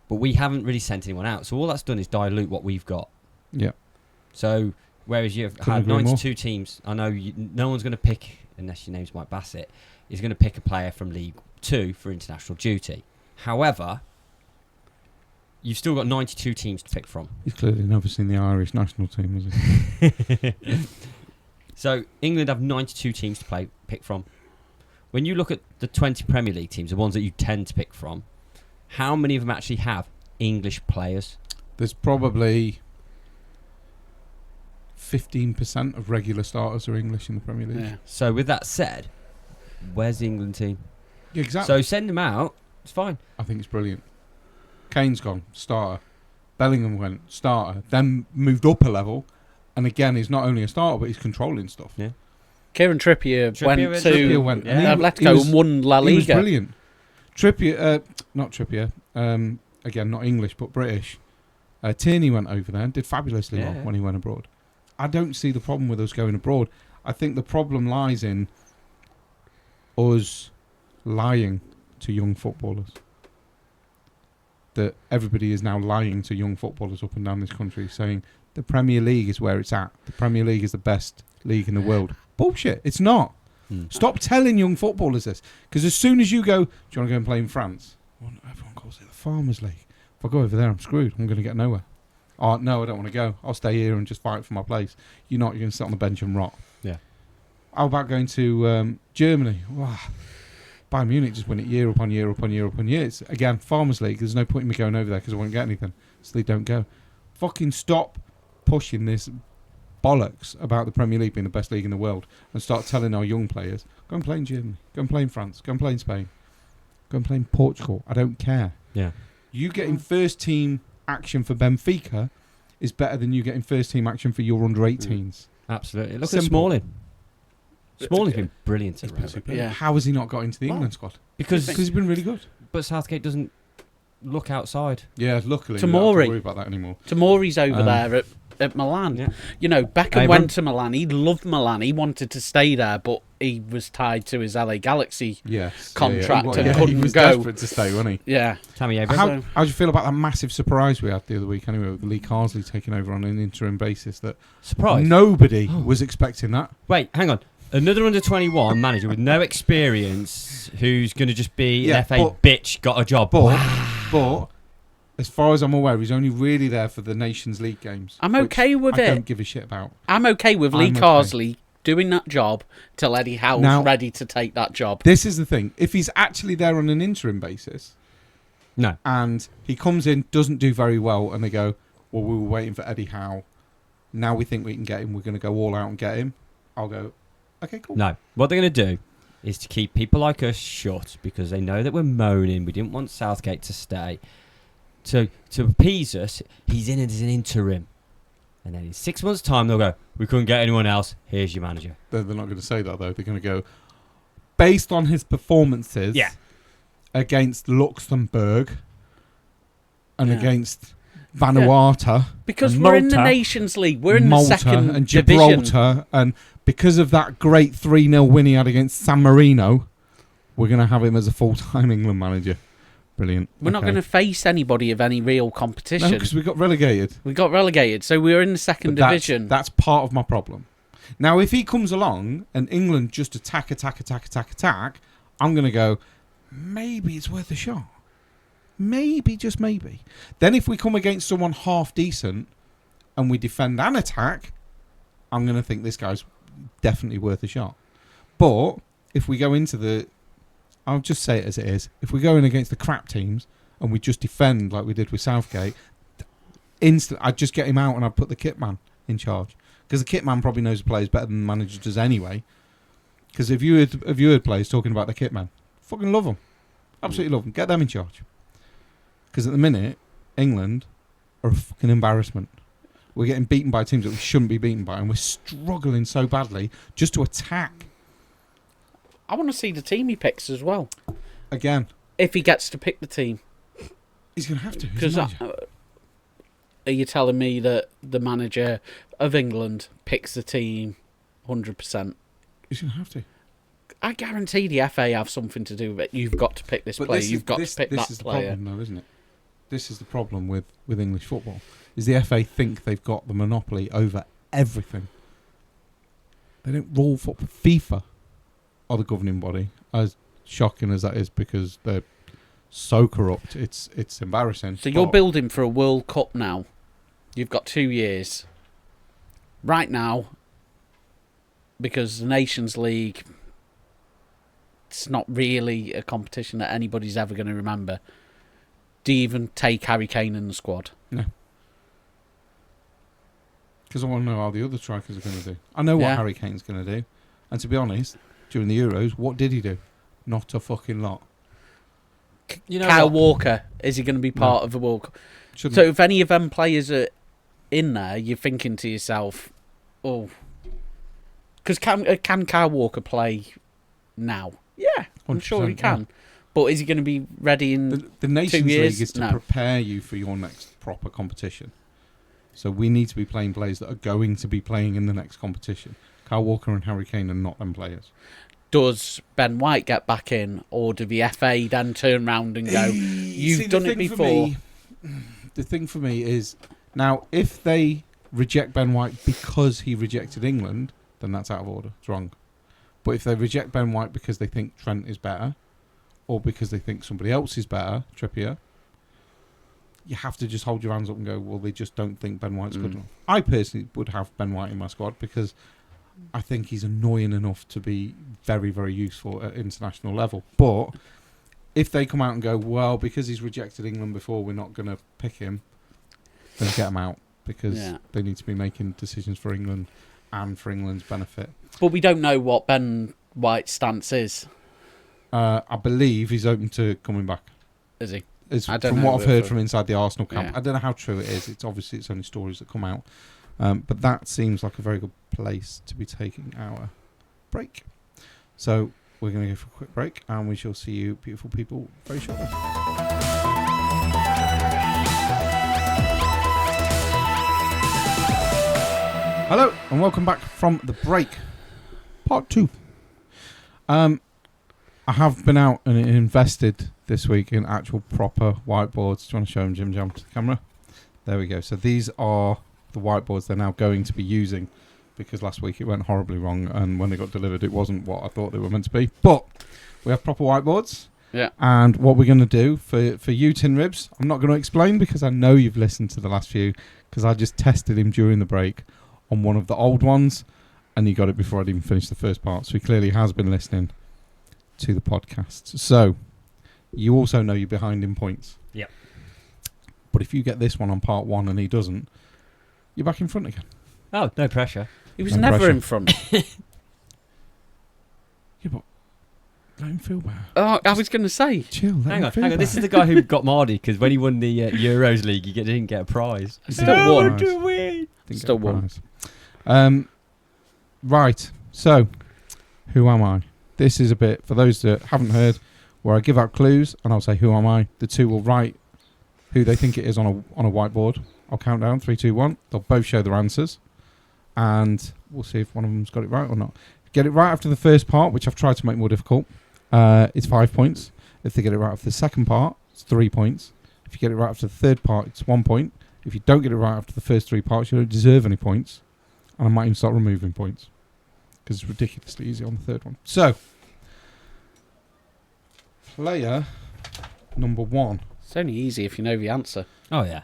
but we haven't really sent anyone out. So all that's done is dilute what we've got. Yeah. So whereas you've Couldn't had agree more. 92 teams, I know no one's going to pick, unless your name's Mike Bassett, is going to pick a player from League 2 for international duty. However, you've still got 92 teams to pick from. He's clearly never seen the Irish national team, has he? So England have 92 teams to pick from. When you look at the 20 Premier League teams, the ones that you tend to pick from, how many of them actually have English players? There's probably 15% of regular starters are English in the Premier League. Yeah. So with that said, where's the England team? Yeah, exactly. So send them out. It's fine. I think it's brilliant. Kane's gone, starter. Bellingham went, starter. Then moved up a level. And again, he's not only a starter, but he's controlling stuff. Yeah. Kieran Trippier went to Trippier went, yeah. and Atletico and won La He was Liga. brilliant. Trippier, not Trippier, again, not English, but British. Tierney went over there and did fabulously well when he went abroad. I don't see the problem with us going abroad. I think the problem lies in us lying to young footballers. That everybody is now lying to young footballers up and down this country, saying the Premier League is where it's at. The Premier League is the best league in the world. Bullshit. It's not. Stop telling young footballers this. Because as soon as you go, do you want to go and play in France? Well, everyone calls it the Farmers League. If I go over there, I'm screwed. I'm going to get nowhere. Oh, no, I don't want to go. I'll stay here and just fight for my place. You're not. You're going to sit on the bench and rot. Yeah. How about going to Germany? Wow. Bayern Munich just win it year upon year upon year upon year. It's, again, Farmers League. There's no point in me going over there because I won't get anything. So they don't go. Fucking stop pushing this bollocks about the Premier League being the best league in the world and start telling our young players, go and play in Germany, go and play in France, go and play in Spain, go and play in Portugal. I don't care. Yeah. You getting first team action for Benfica is better than you getting first team action for your under 18s. Absolutely. Look Simple. at Smalling. Smalling's been brilliant at rugby. Yeah. How has he not got into the England squad? Because he's been really good. But Southgate doesn't look outside. Yeah, luckily Tamori. we don't have to worry about that anymore. Tamori's over there at Milan. Yeah. You know, Beckham Abram. went to Milan. He loved Milan. He wanted to stay there, but he was tied to his LA Galaxy contract He and couldn't he was go. desperate to stay, wasn't he? Yeah. Tammy Abrams. How do you feel about that massive surprise we had the other week anyway with Lee Carsley taking over on an interim basis that Surprise. nobody was expecting that? Wait, hang on. Another under-21 manager with no experience who's going to just be an FA bitch, got a job. But as far as I'm aware, he's only really there for the Nations League games. I'm okay with I it. don't give a shit about. I'm okay with Lee Carsley doing that job till Eddie Howe's Now- ready to take that job. This is the thing. If he's actually there on an interim basis No. and he comes in, doesn't do very well, and they go, well, we were waiting for Eddie Howe. Now we think we can get him. We're going to go all out and get him. I'll go, okay, cool. No. What they're going to do is to keep people like us shut because they know that we're moaning. We didn't want Southgate to stay. To appease us, he's in as an interim. And then in 6 months' time, they'll go, we couldn't get anyone else. Here's your manager. They're not going to say that, though. They're going to go, based on his performances against Luxembourg and against Vanuatu. Because and we're in the Malta. Nations League. We're in Malta the second and division. Gibraltar. And because of that great 3-0 win he had against San Marino, we're going to have him as a full-time England manager. Brilliant. We're not going to face anybody of any real competition. No, because we got relegated. We got relegated, so we're in the second division. That's part of my problem. Now, if he comes along and England just attack, I'm going to go, maybe it's worth a shot. Maybe, just maybe. Then if we come against someone half decent and we defend and attack, I'm going to think this guy's definitely worth a shot. But if we go into I'll just say it as it is. If we go in against the crap teams and we just defend like we did with Southgate, I'd just get him out and I'd put the kit man in charge. Because the kit man probably knows the players better than the manager does anyway. Because if you heard players talking about the kit man, fucking love them. Absolutely love them. Get them in charge. Because at the minute, England are a fucking embarrassment. We're getting beaten by teams that we shouldn't be beaten by, and we're struggling so badly just to attack. I want to see the team he picks as well. Again. If he gets to pick the team. He's going to have to. Because are you telling me that the manager of England picks the team 100%? He's going to have to. I guarantee the FA have something to do with it. You've got to pick this player. You've got to pick that player. This is the problem, though, isn't it? This is the problem with English football. Is the FA think they've got the monopoly over everything. They don't rule football. FIFA are the governing body, as shocking as that is, because they're so corrupt. It's embarrassing. So you're building for a World Cup now. You've got 2 years. Right now, because the Nations League, it's not really a competition that anybody's ever going to remember. Do you even take Harry Kane in the squad? No. Because I want to know how the other strikers are going to do. I know what Harry Kane's going to do. And to be honest, during the Euros, what did he do? Not a fucking lot. Kyle Walker, is he going to be part of the World Cup? Shouldn't. So if any of them players are in there, you're thinking to yourself, oh. Because can Kyle Walker play now? Yeah, I'm sure he can. Yeah. But is he going to be ready in the Nations 2 years? League is to prepare you for your next proper competition. So we need to be playing players that are going to be playing in the next competition. Kyle Walker and Harry Kane are not them players. Does Ben White get back in, or do the FA then turn round and go, you've done it before? The thing for me is, now, if they reject Ben White because he rejected England, then that's out of order. It's wrong. But if they reject Ben White because they think Trent is better, or because they think somebody else is better, Trippier, you have to just hold your hands up and go, well, they just don't think Ben White's good enough. I personally would have Ben White in my squad because I think he's annoying enough to be very, very useful at international level. But if they come out and go, well, because he's rejected England before, we're not going to pick him, then get him out, because they need to be making decisions for England and for England's benefit. But we don't know what Ben White's stance is. I believe he's open to coming back. Is he? From what I've heard from inside the Arsenal camp. I don't know how true it is. It's only stories that come out. But that seems like a very good place to be taking our break. So we're going to go for a quick break, and we shall see you, beautiful people, very shortly. Hello, and welcome back from the break. Part 2. I have been out and invested this week in actual proper whiteboards. Do you want to show them, Jim Jam, to the camera? There we go. So these are the whiteboards they're now going to be using, because last week it went horribly wrong, and when they got delivered it wasn't what I thought they were meant to be. But we have proper whiteboards. Yeah. And what we're going to do for you, Tin Ribs, I'm not going to explain because I know you've listened to the last few, because I just tested him during the break on one of the old ones, and he got it before I'd even finished the first part. So he clearly has been listening to the podcast. So you also know you're behind in points. Yep. But if you get this one on part 1 and he doesn't, you're back in front again. Oh, no pressure. He was never in front. Yeah, but Let him feel bad. Oh, I was going to say. Chill. Let Hang him on, feel hang on. This is the guy who got Mardy because when he won the Euros League, he didn't get a prize. Still won. to win. Still won. Right. So, who am I? This is a bit for those that haven't heard, where I give out clues and I'll say who am I. The two will write who they think it is on a whiteboard. I'll count down 3, 2, 1. They'll both show their answers, and we'll see if one of them's got it right or not. Get it right after the first part, which I've tried to make more difficult. It's 5 points. If they get it right after the second part, it's 3 points. If you get it right after the third part, it's 1 point. If you don't get it right after the first 3 parts, you don't deserve any points. And I might even start removing points because it's ridiculously easy on the third one. So, player number 1. It's only easy if you know the answer. Oh yeah.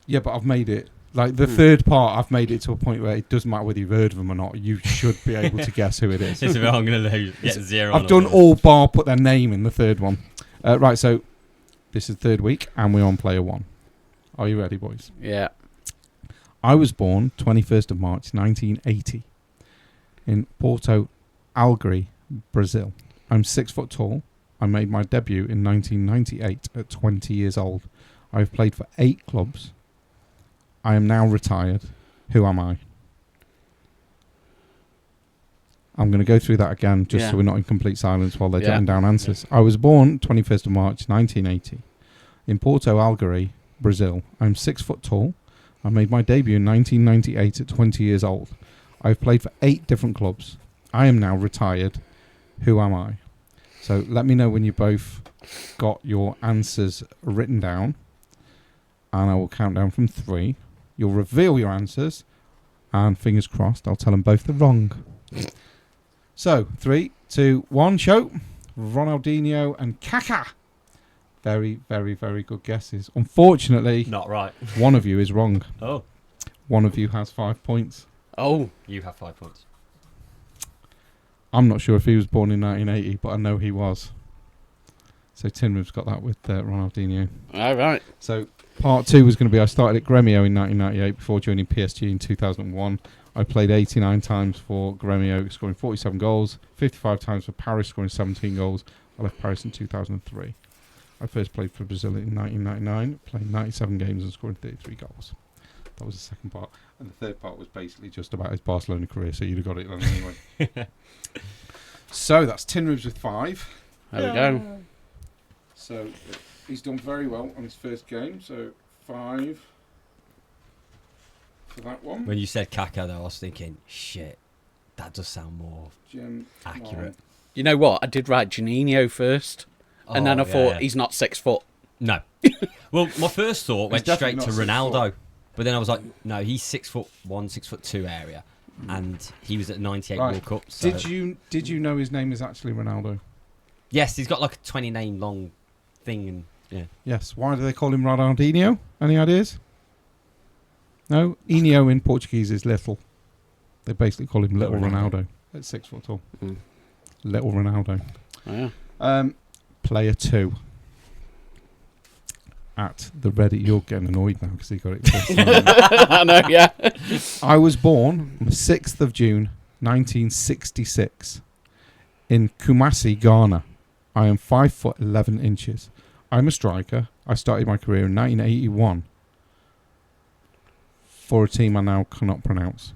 Yeah, but I've made it. Like the third part, I've made it to a point where it doesn't matter whether you've heard of them or not. You should be able to guess who it is. I'm going to get 0. I've done all bar put their name in the third one. Right, so this is third week, and we're on player 1. Are you ready, boys? Yeah. I was born 21st of March 1980 in Porto Alegre, Brazil. I'm 6 foot tall. I made my debut in 1998 at 20 years old. I've played for 8 clubs. I am now retired. Who am I? I'm going to go through that again just so we're not in complete silence while they're jotting down answers. I was born 21st of March 1980 in Porto Alegre, Brazil. I'm 6 foot tall. I made my debut in 1998 at 20 years old. I've played for 8 different clubs. I am now retired. Who am I? So let me know when you both got your answers written down, and I will count down from 3. You'll reveal your answers, and fingers crossed, I'll tell them both they're wrong. So, 3, 2, 1, show. Ronaldinho and Kaká. Very, very, very good guesses. Unfortunately, Not right. one of you is wrong. Oh. One of you has 5 points. Oh. You have 5 points. I'm not sure if he was born in 1980, but I know he was. So Tinrib's got that with Ronaldinho. All right. So part 2 was going to be I started at Gremio in 1998 before joining PSG in 2001. I played 89 times for Gremio, scoring 47 goals, 55 times for Paris, scoring 17 goals. I left Paris in 2003. I first played for Brazil in 1999, playing 97 games and scoring 33 goals. That was the second part. And the third part was basically just about his Barcelona career, so you'd have got it then anyway. So that's Tinribs with 5. There we go. So he's done very well on his first game, so 5 for that one. When you said Kaká, though, I was thinking, shit, that does sound more Gem accurate. You know what? I did write Juninho first, and then I thought he's not 6 foot. No. Well, my first thought went straight to Ronaldo, but then I was like, no, he's 6'1", 6'2" area, and he was at 98 World Cup. So. Did you know his name is actually Ronaldo? Yes, he's got like a 20 name long thing, and yeah. Yes. Why do they call him Ronaldinho? Any ideas? No. Inho in Portuguese is little. They basically call him Little Ronaldo. At 6 foot tall. Little Ronaldo. Oh, yeah. Player 2. At the Reddit, you're getting annoyed now because he got it first time. I know, yeah. I was born on the 6th of June, 1966, in Kumasi, Ghana. I am 5 foot 11 inches. I'm a striker. I started my career in 1981 for a team I now cannot pronounce.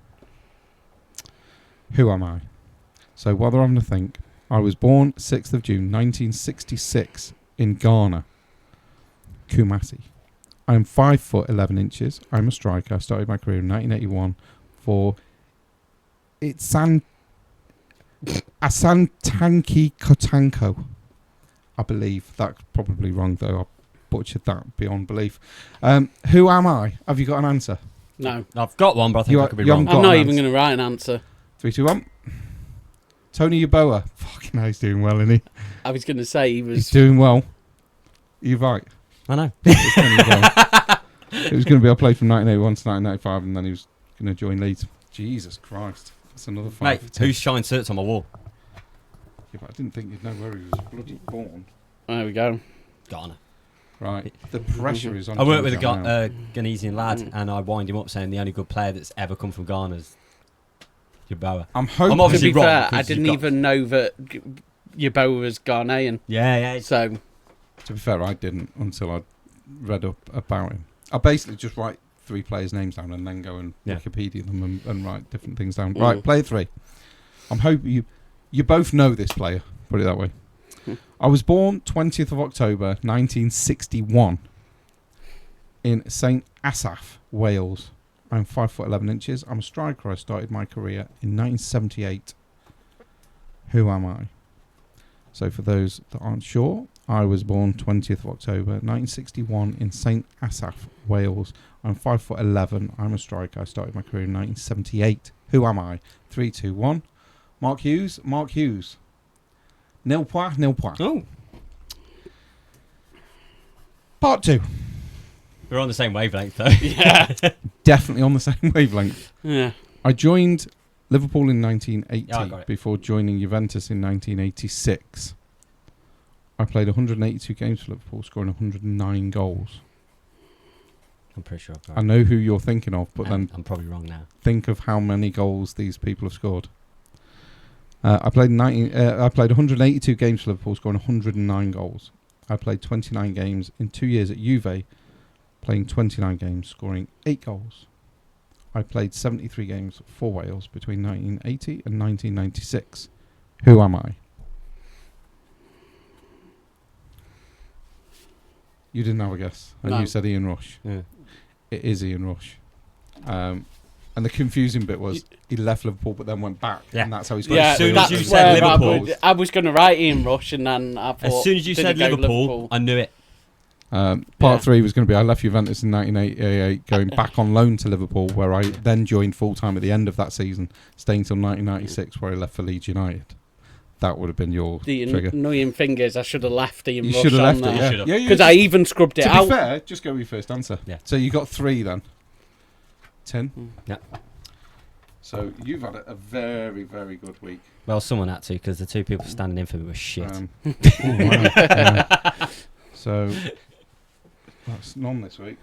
Who am I? So while they're having to think, I was born 6th of June, 1966, in Ghana. Kumasi. I'm 5 foot 11 inches. I'm a striker. I started my career in 1981 for Asantanki Kotanko. I believe that's probably wrong though. I butchered that beyond belief. Who am I? Have you got an answer? No. I've got one, but I think I could be you wrong. I'm not even going to write an answer. 3, 2, 1. Tony Yeboah. Fucking hell, he's doing well, isn't he? I was going to say he was... He's doing well. You're right. I know. It was going to be I played from 1981 to 1995, and then he was going to join Leeds. Jesus Christ. That's another 5 Mate, for 10. whose shine shirts on my wall? Yeah, but I didn't think you'd know where he was bloody born. There we go. Ghana. Right. The pressure is on. I work with a now. Ghanesian lad, and I wind him up saying the only good player that's ever come from Ghana is Yeboah. I'm hoping. I'm obviously To be wrong, fair, 'cause I didn't you've got- even know that Yeboah was Ghanaian. Yeah. So, To be fair, I didn't until I read up about him. I basically just write 3 players' names down and then go and Wikipedia them and write different things down. Right, player 3. I'm hoping you both know this player. Put it that way. I was born 20th of October 1961 in St Asaph, Wales. I'm 5'11". I'm a striker. I started my career in 1978. Who am I? So for those that aren't sure, I was born 20th of October 1961 in St Asaph, Wales. I'm 5'11". I'm a striker. I started my career in 1978. Who am I? 3, 2, 1. Mark Hughes. Nil point. Oh, Part 2. we're on the same wavelength, though. yeah. Definitely on the same wavelength. Yeah. I joined Liverpool in Yeah, I 1980 got it. before joining Juventus in 1986. I played 182 games for Liverpool, scoring 109 goals. I'm pretty sure. I know who you're thinking of, but then I'm probably wrong now. think of how many goals these people have scored. I played 182 games for Liverpool, scoring 109 goals. I played 29 games in 2 years at Juve, playing 29 games, scoring 8 goals. I played 73 games for Wales between 1980 and 1996. Who am I? You didn't have a guess, and No. you said Ian Rush. Yeah. It is Ian Rush. And the confusing bit was he left Liverpool but then went back, Yeah. and that's how he's got Yeah, his soon as that's you goals. said where Liverpool- I was going to write Ian Rush, and then I thought... As soon as you did said he go Liverpool, I knew it. Part 3 was going to be I left Juventus in 1988, going back on loan to Liverpool, where I then joined full-time at the end of that season, staying till 1996, where I left for Leeds United. That would have been your The trigger. annoying thing is I should have left Ian You Rush should have on left there. it, yeah. Should've. Yeah, Because I even scrubbed it to out. be fair, just go with your first answer. Yeah. So you got 3 then. 10. Yeah. So you've had a very, very good week. Well, someone had to, because the 2 people standing in for me were shit. Oh, wow. Yeah. So that's none this week,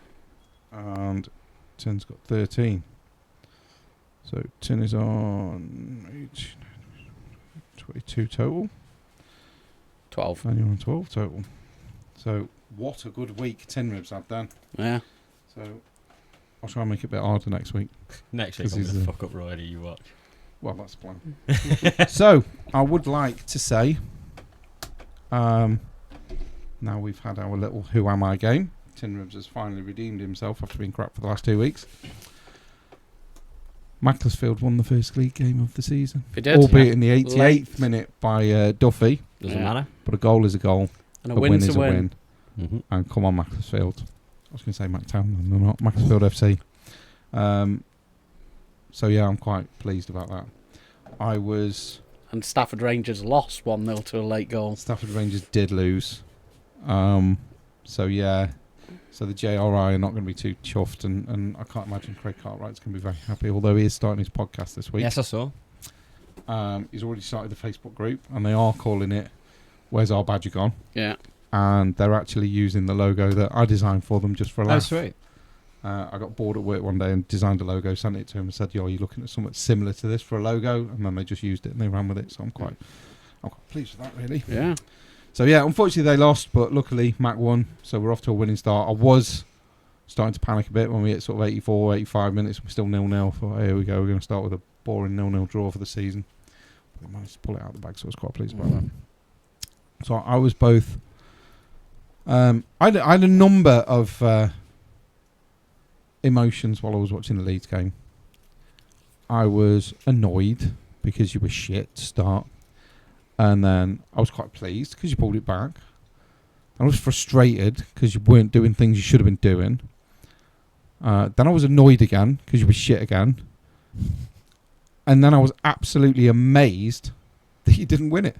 and Tin's got 13. So Tin is on 22 total, 12. and you're on 12 total. So what a good week Tin Ribs had then. Yeah. So I'll try and make it a bit harder next week. Next week, This I'm is going to the- fuck up Roy, you watch. Well, that's the plan. So I would like to say, now we've had our little Who Am I game. Tin Ribs has finally redeemed himself after being crap for the last 2 weeks. Macclesfield won the first league game of the season, He did. albeit in the 88th Late. minute by Duffy. Doesn't Yeah. matter. But a goal is a goal, And a a win win's is a a win. win. Mm-hmm. And come on, Macclesfield. I was going to say Macctown, no, not Macclesfield FC. So yeah, I'm quite pleased about that. And Stafford Rangers lost 1-0 to a late goal. Stafford Rangers did lose. So yeah. So the JRI are not going to be too chuffed, and I can't imagine Craig Cartwright's going to be very happy, although he is starting his podcast this week. Yes, I saw. He's already started the Facebook group, and they are calling it Where's Our Badger Gone? Yeah. And they're actually using the logo that I designed for them just for a Oh, laugh. sweet. I got bored at work one day and designed a logo, sent it to him and said, yo, are you looking at something similar to this for a logo? And then they just used it and they ran with it, so I'm quite pleased with that, really. Yeah. So yeah, unfortunately they lost, but luckily Mac won, so we're off to a winning start. I was starting to panic a bit when we hit sort of 84, 85 minutes. We're still 0-0. Thought, here we go, we're going to start with a boring 0-0 draw for the season. But we managed to pull it out of the bag, so I was quite pleased about that. So I was both... I had a number of emotions while I was watching the Leeds game. I was annoyed because you were shit to start. And then I was quite pleased because you pulled it back. I was frustrated because you weren't doing things you should have been doing. Then I was annoyed again because you were shit again. And then I was absolutely amazed that you didn't win it.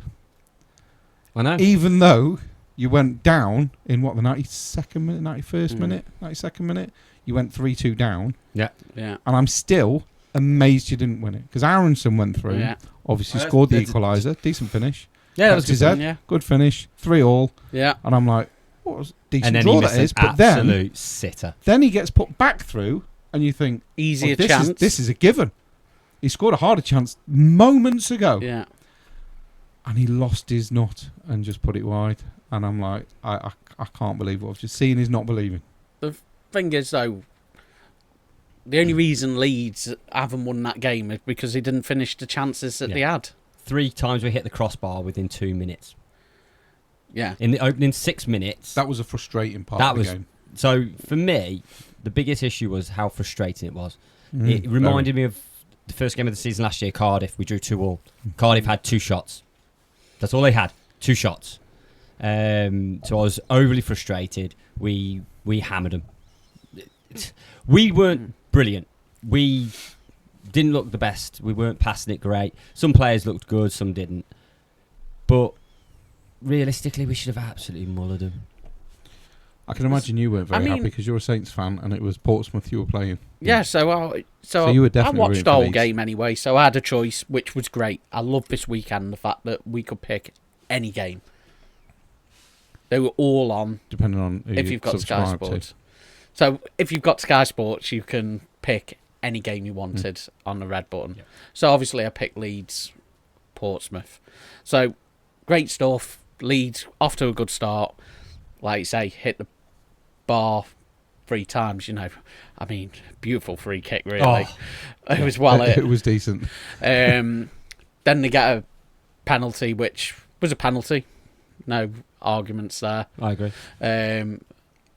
I know. Even though you went down in, the 92nd minute, 91st minute, 92nd minute, you went 3-2 down. Yeah. And I'm still amazed you didn't win it. Because Aronson went through, Yeah. obviously Well, scored the that's- equaliser, decent finish. Yeah, that was His good. head, Yeah. good finish, 3-3. Yeah. And I'm like, what was a decent And then draw he that missed is. an But then absolute sitter. he gets put back through, and you think, Easier this chance. this is a given. He scored a harder chance moments ago. Yeah. and he lost his nut and just put it wide. And I'm like, I can't believe what I've just seen. Is not believing. The thing is, though, the only reason Leeds haven't won that game is because they didn't finish the chances that they had. 3 times we hit the crossbar within 2 minutes. Yeah. In the opening 6 minutes. That was a frustrating part of the game. So, for me, the biggest issue was how frustrating it was. Mm, It reminded me of the first game of the season last year, Cardiff. We drew 2-2. Cardiff had 2 shots. That's all they had, 2 shots. So I was overly frustrated. We hammered them. We weren't brilliant. We didn't look the best. We weren't passing it great. Some players looked good, some didn't. But realistically, we should have absolutely mullered them. I can imagine you weren't very happy because you're a Saints fan and it was Portsmouth you were playing. Yeah, so you were definitely I watched rooting the for whole Leeds. game anyway, so I had a choice, which was great. I love this weekend, the fact that we could pick any game. They were all on, depending on who if you've got Sky subscribe Sports. So if you've got Sky Sports, you can pick any game you wanted on the red button. Yep. So So obviously I picked Leeds, Portsmouth. So great stuff. Leeds off to a good start. Like you say, hit the bar 3 times, I mean, beautiful free kick, really. Oh. It was well It was decent. then they get a penalty, which was a penalty. No arguments there. I agree.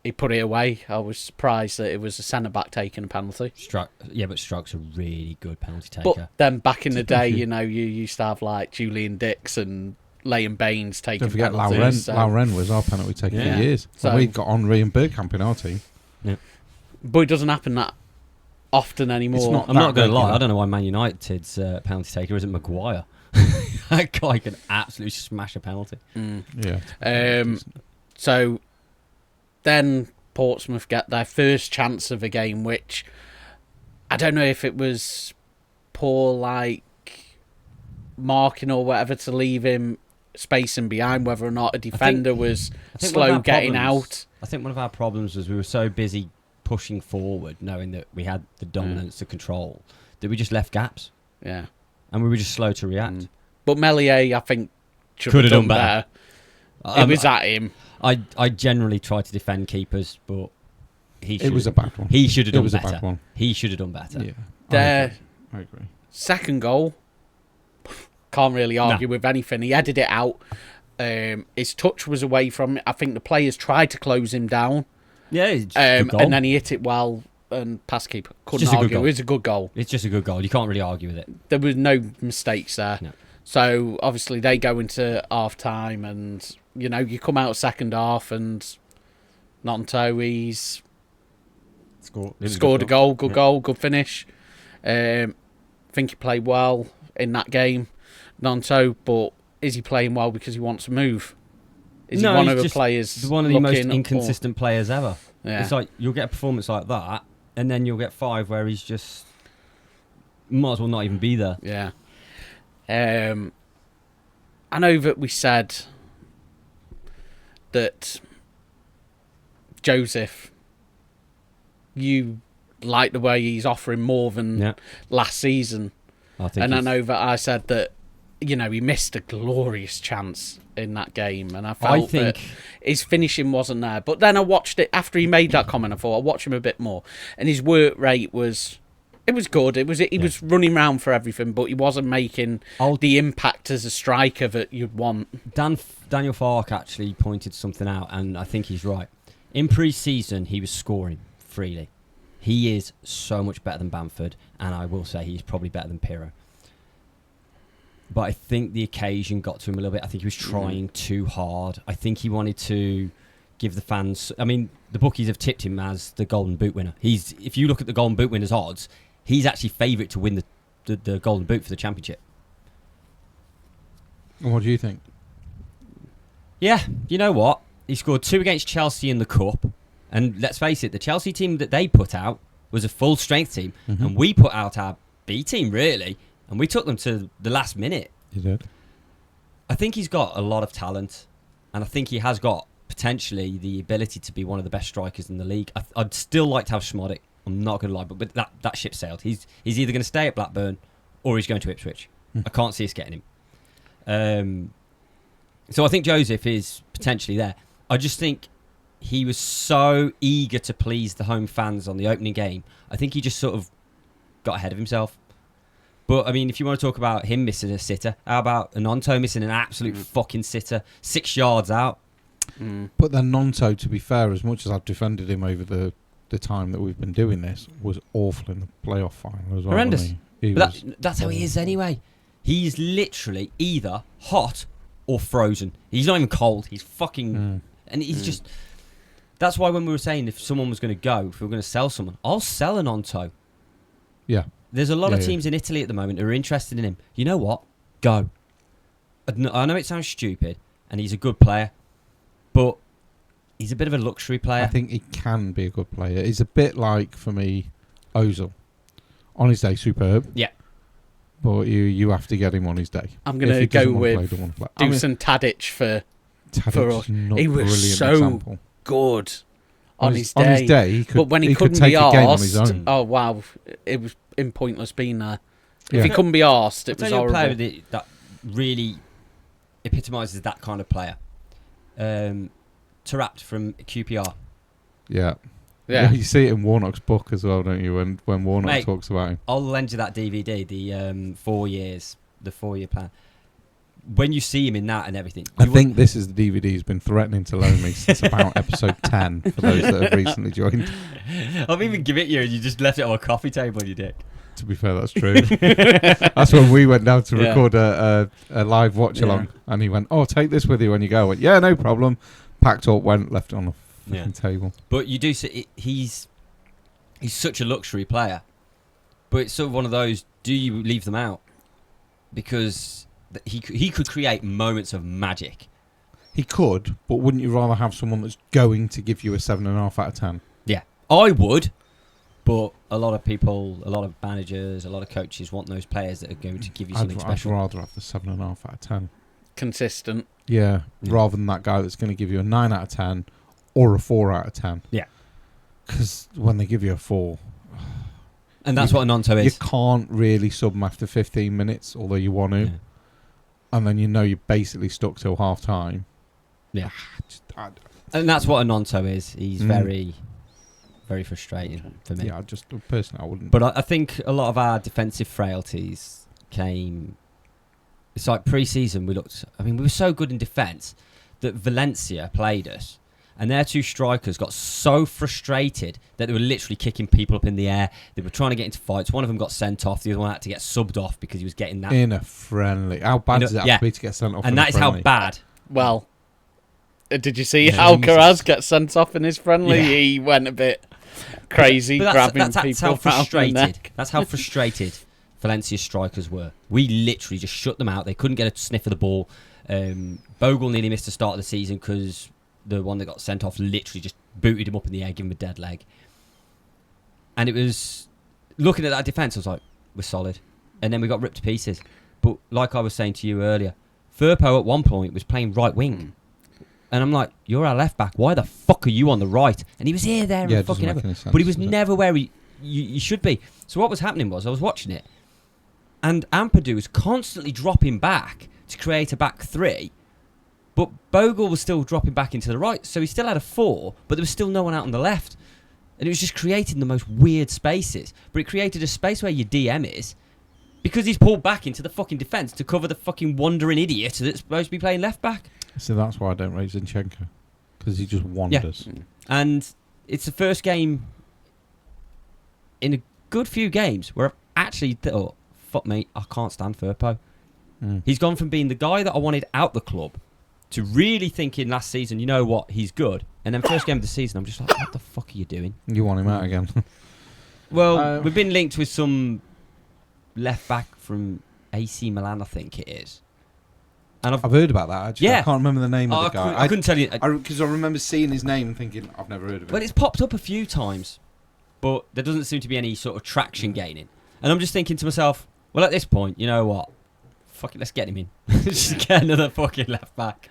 He put it away. I was surprised that it was a centre-back taking a penalty. But Struck's a really good penalty taker. But then back in the day, you used to have like Julian Dix and Liam Baines taking Don't forget penalties. Lauren was our penalty taker Yeah. for years. So- We've got Henri and Bergkamp in our team. But it doesn't happen that often anymore. not- I'm not going to lie. regular. I don't know why Man United's penalty taker isn't Maguire. That guy can absolutely smash a penalty. Yeah. So then Portsmouth get their first chance of a game, which I don't know if it was poor marking or whatever to leave him spacing behind, whether or not a defender was I think one of slow our getting problems- out. I think one of our problems was we were so busy pushing forward, knowing that we had the dominance to control, that we just left gaps. Yeah. And we were just slow to react. But Melier, I think, should Could have have done done better. It was at him. I generally try to defend keepers, but It was a bad one. he should have It done was a better. bad one. He should have done better. Yeah. Their I agree. second goal, can't really argue with anything. He headed it out. His touch was away from it. I think the players tried to close him down. Yeah, it's a good goal. And then he hit it well and pass keeper. Couldn't just a good argue. goal. It was a good goal. It's just a good goal. You can't really argue with it. There was no mistakes there. No. So obviously they go into half time and you come out second half and Nonto, he's scored a goal, good goal, good finish. Think he played well in that game, Nonto, but is he playing well because he wants to move? Is he one of the players one of the most looking inconsistent players ever? Yeah. It's like you'll get a performance like that, and then you'll get 5 where he's just might as well not even be there. Yeah. I know that we said that Joseph, you like the way he's offering more than last season. I think And I know that I said that, he missed a glorious chance in that game. And I felt that his finishing wasn't there. But then I watched it after he made that comment. I thought I'll watch him a bit more. And his work rate was... It was good. He was running around for everything, but he wasn't making the impact as a striker that you'd want. Daniel Farke actually pointed something out, and I think he's right. In pre-season, he was scoring freely. He is so much better than Bamford, and I will say he's probably better than Pirro. But I think the occasion got to him a little bit. I think he was trying too hard. I think he wanted to give the fans... I mean, the bookies have tipped him as the Golden Boot winner. If you look at the Golden Boot winner's odds, he's actually favourite to win the Golden Boot for the Championship. And what do you think? Yeah, you know what? He scored 2 against Chelsea in the Cup. And let's face it, the Chelsea team that they put out was a full-strength team. Mm-hmm. And we put out our B team, really. And we took them to the last minute. You did. I think he's got a lot of talent. And I think he has got, potentially, the ability to be one of the best strikers in the league. I'd still like to have Schmodic. I'm not going to lie. But that ship sailed. He's either going to stay at Blackburn or he's going to Ipswich. I can't see us getting him. So I think Joseph is potentially there. I just think he was so eager to please the home fans on the opening game. I think he just sort of got ahead of himself. But, I mean, if you want to talk about him missing a sitter, how about Anonto missing an absolute fucking sitter 6 yards out? But then Nonto, to be fair, as much as I've defended him over the time that we've been doing this, was awful in the playoff final as well. Horrendous. He But was that's how he is anyway. He's literally either hot or frozen. He's not even cold. He's fucking... And he's just... That's why when we were saying if someone was going to go, if we were going to sell someone, I'll sell Anonto. Yeah. There's a lot of teams in Italy at the moment who are interested in him. You know what? Go. I know it sounds stupid, and he's a good player, but he's a bit of a luxury player. I think he can be a good player. He's a bit like, for me, Ozil. On his day, superb. Yeah. But you have to get him on his day. I'm going to go with Dusan Tadic for us. He was so example. good on his day. On his day, he could, but when he couldn't take be a game on his arsed, own. oh wow, it was pointless being there. If he couldn't be arsed, it was horrible. I'll tell you a player that really epitomises that kind of player. Taarabt from QPR. Yeah. Yeah. You see it in Warnock's book as well, don't you? When Warnock talks about him. I'll lend you that DVD, the 4 years, the 4-year plan. When you see him in that and everything, I think this is the DVD he's been threatening to loan me since about episode 10 for those that have recently joined. I've even given it you and you just left it on a coffee table, you dick. To be fair, that's true. That's when we went down to record a live watch along, and he went, "Oh, take this with you when you go." I went, "Yeah, no problem." Packed up, went, left it on the table. But you do see he's such a luxury player, but it's sort of one of those. Do you leave them out because he could create moments of magic? He could, but wouldn't you rather have someone that's going to give you a 7.5 out of 10? Yeah, I would. But a lot of people, a lot of managers, a lot of coaches want those players that are going to give you something special. I'd rather have the 7.5 out of 10. Consistent. Yeah, rather than that guy that's going to give you a 9 out of 10 or a 4 out of 10. Yeah. Because when they give you a 4... And that's what Anonto is. You can't really sub them after 15 minutes, although you want to. Yeah. And then you know you're basically stuck till half-time. Yeah. And that's what Anonto is. He's very frustrating for me. Yeah, personally, I wouldn't. But I think a lot of our defensive frailties came... It's like pre-season, we were so good in defence that Valencia played us, and their two strikers got so frustrated that they were literally kicking people up in the air. They were trying to get into fights. One of them got sent off. The other one had to get subbed off because he was getting that... In a friendly. How bad does it have to be to get sent off? And that is how bad. Well, did you see how Carras gets sent off in his friendly? Yeah. He went a bit... crazy, grabbing people. That's how frustrated. That's how frustrated Valencia strikers were. We literally just shut them out. They couldn't get a sniff of the ball. Bogle nearly missed the start of the season because the one that got sent off literally just booted him up in the air, gave him a dead leg. And it was looking at that defence. I was like, we're solid. And then we got ripped to pieces. But like I was saying to you earlier, Firpo at one point was playing right wing. And I'm like, you're our left back. Why the fuck are you on the right? And he was here, there, and fucking everywhere. But he was never where you should be. So what was happening was, I was watching it, and Ampadu was constantly dropping back to create a back three, but Bogle was still dropping back into the right, so he still had a 4, but there was still no one out on the left. And it was just creating the most weird spaces. But it created a space where your DM is, because he's pulled back into the fucking defence to cover the fucking wandering idiot that's supposed to be playing left back. So that's why I don't rate Zinchenko, because he just wanders. Yeah. And it's the first game in a good few games where I've actually thought, fuck me, I can't stand Firpo. He's gone from being the guy that I wanted out the club to really thinking last season, you know what, he's good. And then first game of the season, I'm just like, what the fuck are you doing? You want him out again. Well, we've been linked with some left back from AC Milan, I think it is. And I've heard about that, actually. Yeah. I can't remember the name of the guy. I couldn't tell you. Because I remember seeing his name and thinking, I've never heard of it. Well, it's popped up a few times, but there doesn't seem to be any sort of traction gaining. And I'm just thinking to myself, well, at this point, you know what? Fuck it, let's get him in. Just get another fucking left back.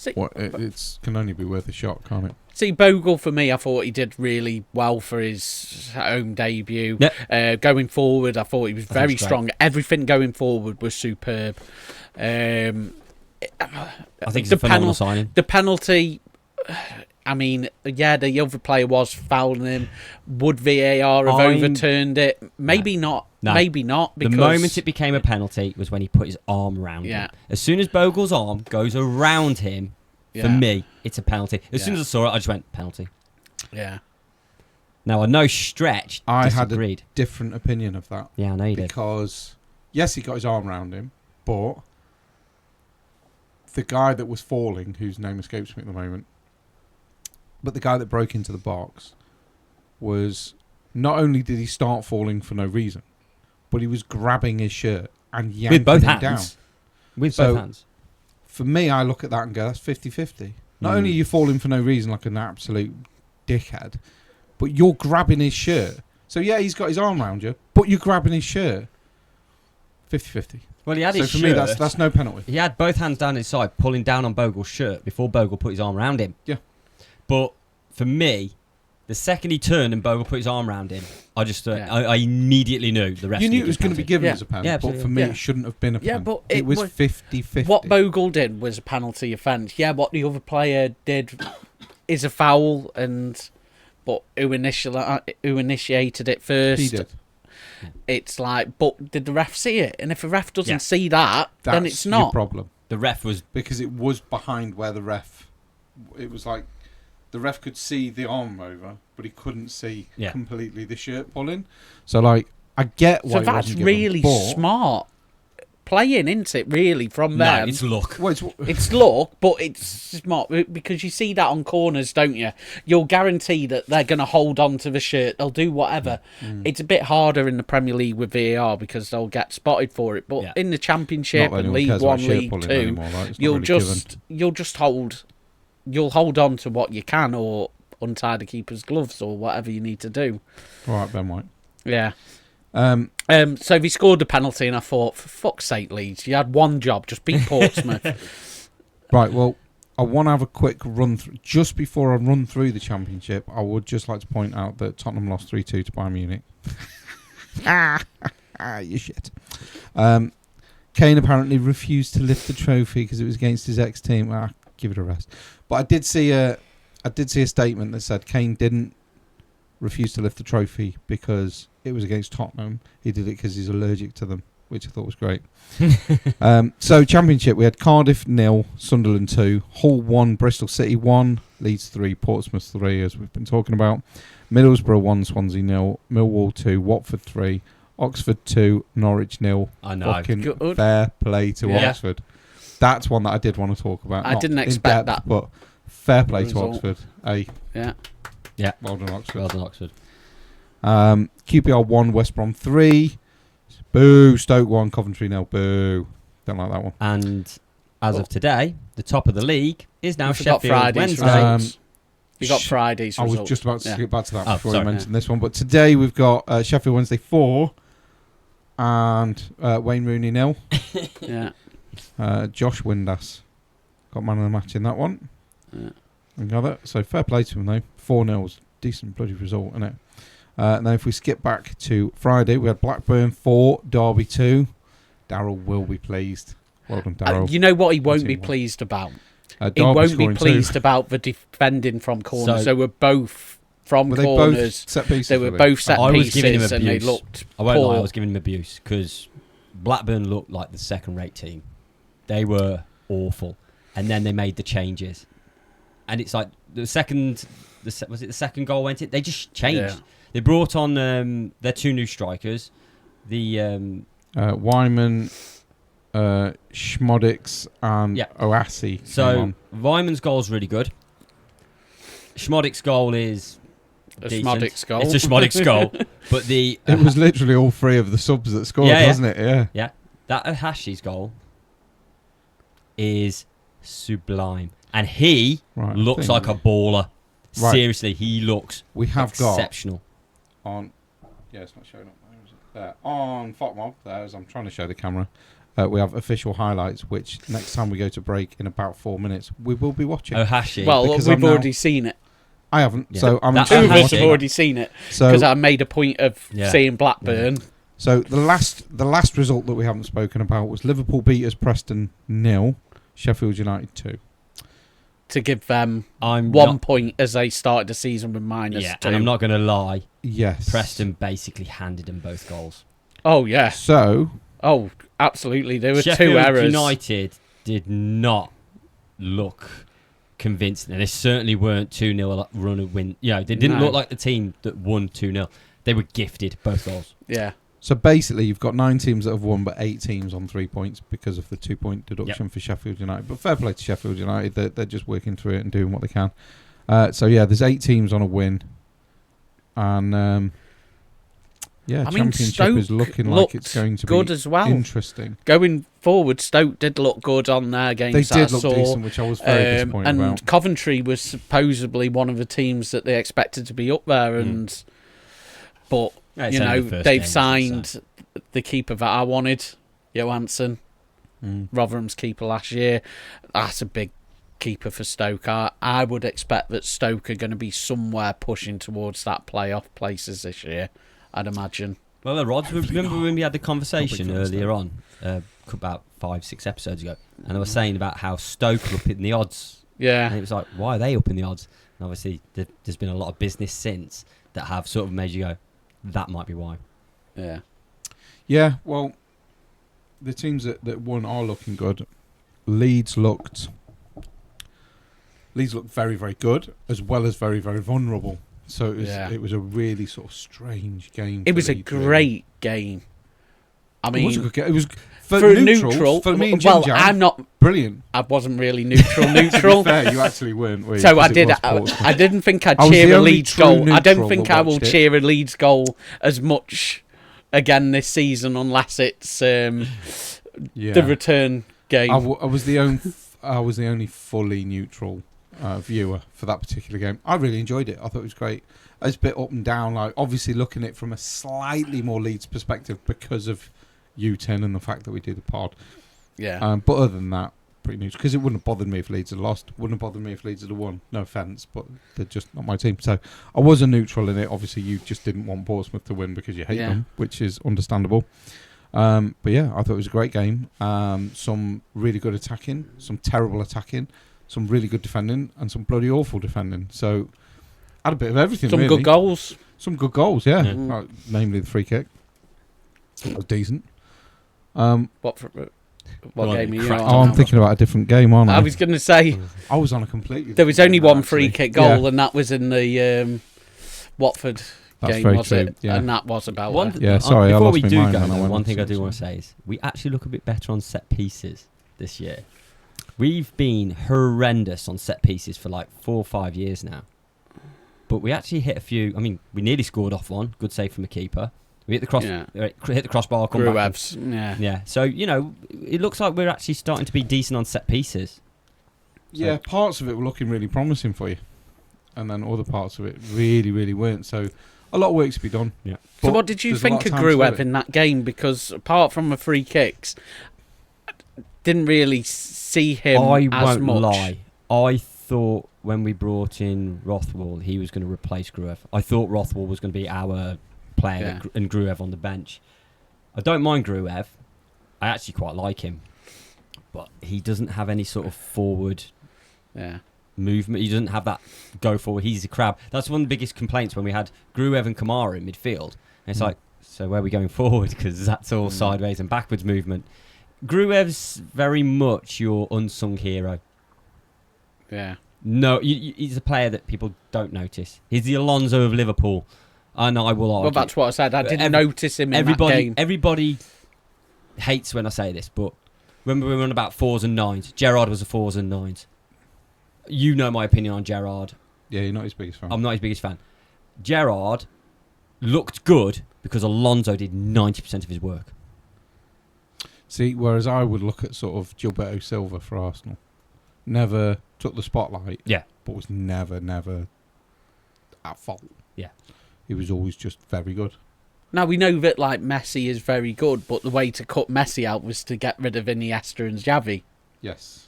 It can only be worth a shot, can't it? See, Bogle, for me, I thought he did really well for his home debut. Yep. Going forward, I thought he was very strong. Everything going forward was superb. I think it's a phenomenal signing. The penalty, I mean, yeah, the other player was fouling him. Would VAR have overturned it? Maybe not. No. Maybe not. Because The moment it became a penalty was when he put his arm around him. As soon as Bogle's arm goes around him, for me, it's a penalty. As soon as I saw it, I just went, penalty. Yeah. Now, I know Stretch disagreed. I had a different opinion of that. Yeah, I know you did. Because, yes, he got his arm around him, but the guy that was falling, whose name escapes me at the moment, but the guy that broke into the box was, not only did he start falling for no reason, but he was grabbing his shirt and yanking with both him hands. down. With both hands. For me, I look at that and go, that's 50-50. Not only are you falling for no reason like an absolute dickhead, but you're grabbing his shirt. So, yeah, he's got his arm around you, but you're grabbing his shirt. 50-50. Well, he had his for shirt. me, that's no penalty. He had both hands down his side, pulling down on Bogle's shirt before Bogle put his arm around him. Yeah. But for me, the second he turned and Bogle put his arm around him, I just I immediately knew the rest. You knew it was going to be given as a penalty, Yeah, but for me, it shouldn't have been a penalty. Yeah, but it was 50-50. What Bogle did was a penalty offence. Yeah, what the other player did is a foul, but who initiated it first? He did. It's like, but did the ref see it? And if the ref doesn't see that, then it's not your problem. The ref was... Because it was behind where the ref... It was like the ref could see the arm over, but he couldn't see completely the shirt pulling. So, like, I get why. So that's really smart playing, isn't it? Really, from them. No, it's luck. Well, it's luck, but it's smart because you see that on corners, don't you? You'll guarantee that they're going to hold on to the shirt. They'll do whatever. It's a bit harder in the Premier League with VAR because they'll get spotted for it. But in the Championship and League 1, League 2, anymore, like, you'll hold on to what you can or untie the keeper's gloves or whatever you need to do. All right, Ben White. Yeah. So he scored the penalty, and I thought, for fuck's sake, Leeds, you had one job, just beat Portsmouth. Right, well, I want to have a quick run through. Just before I run through the Championship, I would just like to point out that Tottenham lost 3-2 to Bayern Munich. You shit. Kane apparently refused to lift the trophy because it was against his ex-team. Give it a rest. But I did see a statement that said Kane didn't refuse to lift the trophy because it was against Tottenham. He did it because he's allergic to them, which I thought was great. So Championship, we had Cardiff 0, Sunderland 2, Hull 1, Bristol City 1, Leeds 3, Portsmouth 3, as we've been talking about. Middlesbrough 1, Swansea 0, Millwall 2, Watford 3, Oxford 2, Norwich 0. I know. Fucking fair play to Oxford. That's one that I did want to talk about. I didn't expect that. But fair play to Oxford. Yeah. Well done, Oxford. Well done, Oxford. QPR 1, West Brom 3. Boo. Stoke 1, Coventry 0. Boo. Don't like that one. And as of today, the top of the league is now Sheffield Friday's Wednesday. You got Friday's results. I was just about to skip back to that before I mentioned this one. But today we've got Sheffield Wednesday 4 and Wayne Rooney 0. Yeah. Josh Windass got man of the match in that one. Yeah. And got it. So fair play to him though. 4-0's decent bloody result, isn't it? And then if we skip back to Friday, we had Blackburn 4, Derby 2. Darryl will be pleased. Well done, Darryl. You know what he won't be pleased about? He won't be pleased about the defending from corners. They were both from corners. They were both set pieces and they looked poor. I won't lie, I was giving him abuse because Blackburn looked like the second-rate team. They were awful. And then they made the changes. And it's like was it the second goal went in? They just changed. Yeah. They brought on their two new strikers. The Wyman, Schmodix and Oasi. So Wyman's goal is really good. Schmodix's goal is a Schmodix goal. It's a Schmodix goal. But it was literally all three of the subs that scored, wasn't it? Yeah. Yeah. That Ohashi's goal is sublime. And he looks like a baller. Right. Seriously, he looks exceptional. It's not showing up. Where is it? There. On FOTMob, there, as I'm trying to show the camera, we have official highlights, which next time we go to break in about 4 minutes, we will be watching. Ohashi. Well, we've already seen it. I haven't, so I'm two of us have already seen it because I made a point of seeing Blackburn. Yeah. So the last result that we haven't spoken about was Liverpool beat us Preston 0. Sheffield United 2. To give them I'm 1 not- point as they started the season with -2. and I'm not going to lie. Yes. Preston basically handed them both goals. Oh, yeah. So, Oh, absolutely. There were Sheffield 2 errors. United did not look convincing, and they certainly weren't 2-0 run and win. They didn't No. look like the team that won 2-0. They were gifted both goals. Yeah. so basically, you've got 9 teams that have won, but 8 teams on 3 points because of the 2-point deduction for Sheffield United. But fair play to Sheffield United. They're just working through it and doing what they can. There's 8 teams on a win. And, Championship Stoke is looking like it's looked going to good be as well. interesting. Going forward, Stoke did look good on their games. They that did I look saw. decent, which I was very disappointed and about. Coventry was supposedly one of the teams that they expected to be up there, but Yeah, it's only the first they've game, signed the keeper that I wanted, Johansson, Rotherham's keeper last year. That's a big keeper for Stoke. I would expect that Stoke are going to be somewhere pushing towards that playoff places this year, I'd imagine. Well, the Rods, remember when we had the conversation Probably earlier on, about 5-6 episodes ago, and I was saying about how Stoke are up in the odds. Yeah. And it was like, why are they up in the odds? And obviously, there's been a lot of business since that have sort of made you go, that might be why. Yeah. Yeah, well, the teams that won are looking good. Leeds looked very, very good, as well as very, very vulnerable. So it was a really sort of strange game. It was a Leeds, really. great game. I mean, It was a good game. It was for neutral. neutrals, for me and Well, Jim Jam, I'm not. brilliant. I wasn't really neutral. To be fair, you actually weren't. Were you? So I 'Cause it did. was Portsmouth. I didn't think I'd I was cheer the a only Leeds true goal. I don't neutral think that I will watched it. cheer a Leeds goal as much again this season unless it's the return game. I was the only fully neutral viewer for that particular game. I really enjoyed it. I thought it was great. It was a bit up and down, like obviously looking at it from a slightly more Leeds perspective because of U10 and the fact that we do the pod. Yeah. But other than that, pretty neutral. Because it wouldn't have bothered me if Leeds had lost. Wouldn't have bothered me if Leeds had won. No offence, but they're just not my team. So I was a neutral in it. Obviously, you just didn't want Portsmouth to win because you hate them, which is understandable. But yeah, I thought it was a great game. Some really good attacking, some terrible attacking, some really good defending, and some bloody awful defending. So had a bit of everything. Some really. good goals. Some good goals, yeah. Yeah. Namely the free kick. It was decent. What game are you on? I'm thinking about a different game, aren't I? I was going to say I was on a completely. there was only one actually. free kick goal, Yeah. and that was in the Watford That's game, very was true, it? yeah. And that was about One it. th- Yeah, sorry, I before lost we my do mind go, when I though, went one on thing I to do it, want to so. say is we actually look a bit better on set pieces this year. We've been horrendous on set pieces for like 4 or 5 years now. But we actually hit a few. I mean, we nearly scored off one. Good save from a keeper. We hit the hit the crossbar. Come back. Gruev's, Yeah. So it looks like we're actually starting to be decent on set pieces. Yeah, parts of it were looking really promising for you, and then other parts of it really, really weren't. So a lot of work to be done. Yeah. So But what did you there's a lot think of time to do Gruev it. in that game? Because apart from the free kicks, didn't really see him I as won't much. lie. I thought when we brought in Rothwell, he was going to replace Gruev. I thought Rothwell was going to be our player and Gruev on the bench. I don't mind Gruev. I actually quite like him. But he doesn't have any sort of forward movement. He doesn't have that go forward. He's a crab. That's one of the biggest complaints when we had Gruev and Kamara in midfield. And it's like, so where are we going forward? Because that's all sideways and backwards movement. Gruev's very much your unsung hero. Yeah. No, he's a player that people don't notice. He's the Alonso of Liverpool. And I will argue. Well, that's what I said. I didn't notice him in that game. Everybody hates when I say this, but when we were on about 4s and 9s, Gerrard was a 4s and 9s. You know my opinion on Gerrard. Yeah, you're not his biggest fan. I'm not his biggest fan. Gerrard looked good because Alonso did 90% of his work. See, whereas I would look at sort of Gilberto Silva for Arsenal. Never took the spotlight. Yeah. But was never at fault. Yeah. He was always just very good. Now, we know that like Messi is very good, but the way to cut Messi out was to get rid of Iniesta and Xavi. Yes.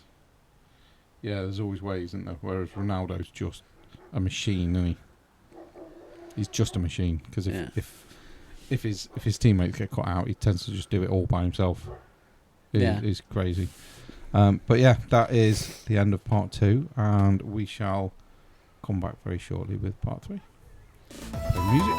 Yeah, there's always ways, isn't there? Whereas Ronaldo's just a machine, isn't he? He's just a machine. Because if his teammates get cut out, he tends to just do it all by himself. It's crazy. But yeah, that is the end of part 2, and we shall come back very shortly with part 3. The music.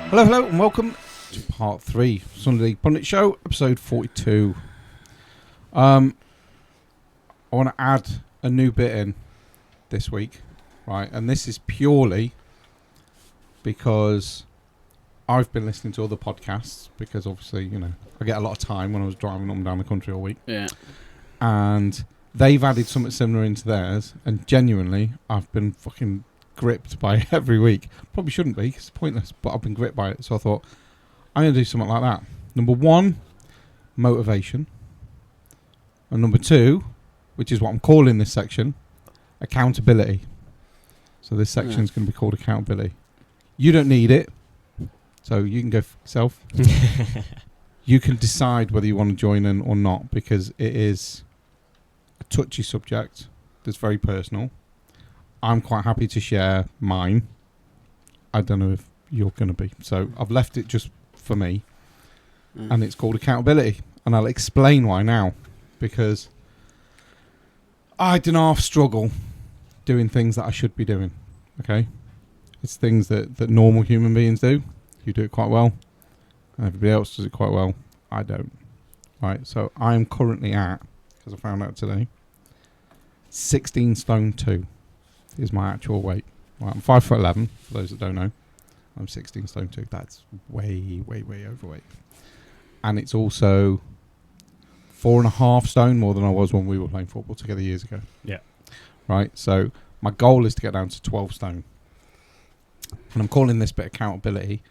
Hello, and welcome to part 3, Sunday Pundit Show, episode 42. I want to add a new bit in this week, right? And this is purely because I've been listening to other podcasts, because obviously, you know, I get a lot of time when I was driving up and down the country all week. Yeah. And they've added something similar into theirs, and genuinely, I've been fucking gripped by it every week. Probably shouldn't be, 'cause it's pointless, but I've been gripped by it. So I thought, I'm going to do something like that. Number 1, motivation. And number 2, which is what I'm calling this section, accountability. So this section is going to be called accountability. You don't need it, so you can go for yourself. You can decide whether you want to join in or not, because it is a touchy subject that's very personal. I'm quite happy to share mine. I don't know if you're going to be. So I've left it just for me. And it's called accountability. And I'll explain why now. Because I do not struggle doing things that I should be doing. Okay? It's things that normal human beings do. You do it quite well. And everybody else does it quite well. I don't. Right? So I'm currently at, because I found out today, 16 stone 2 is my actual weight. Right, I'm 5'11", for those that don't know. I'm 16 stone 2. That's way, way, way overweight. And it's also 4.5 stone more than I was when we were playing football together years ago. Yeah. Right, so my goal is to get down to 12 stone. And I'm calling this bit accountability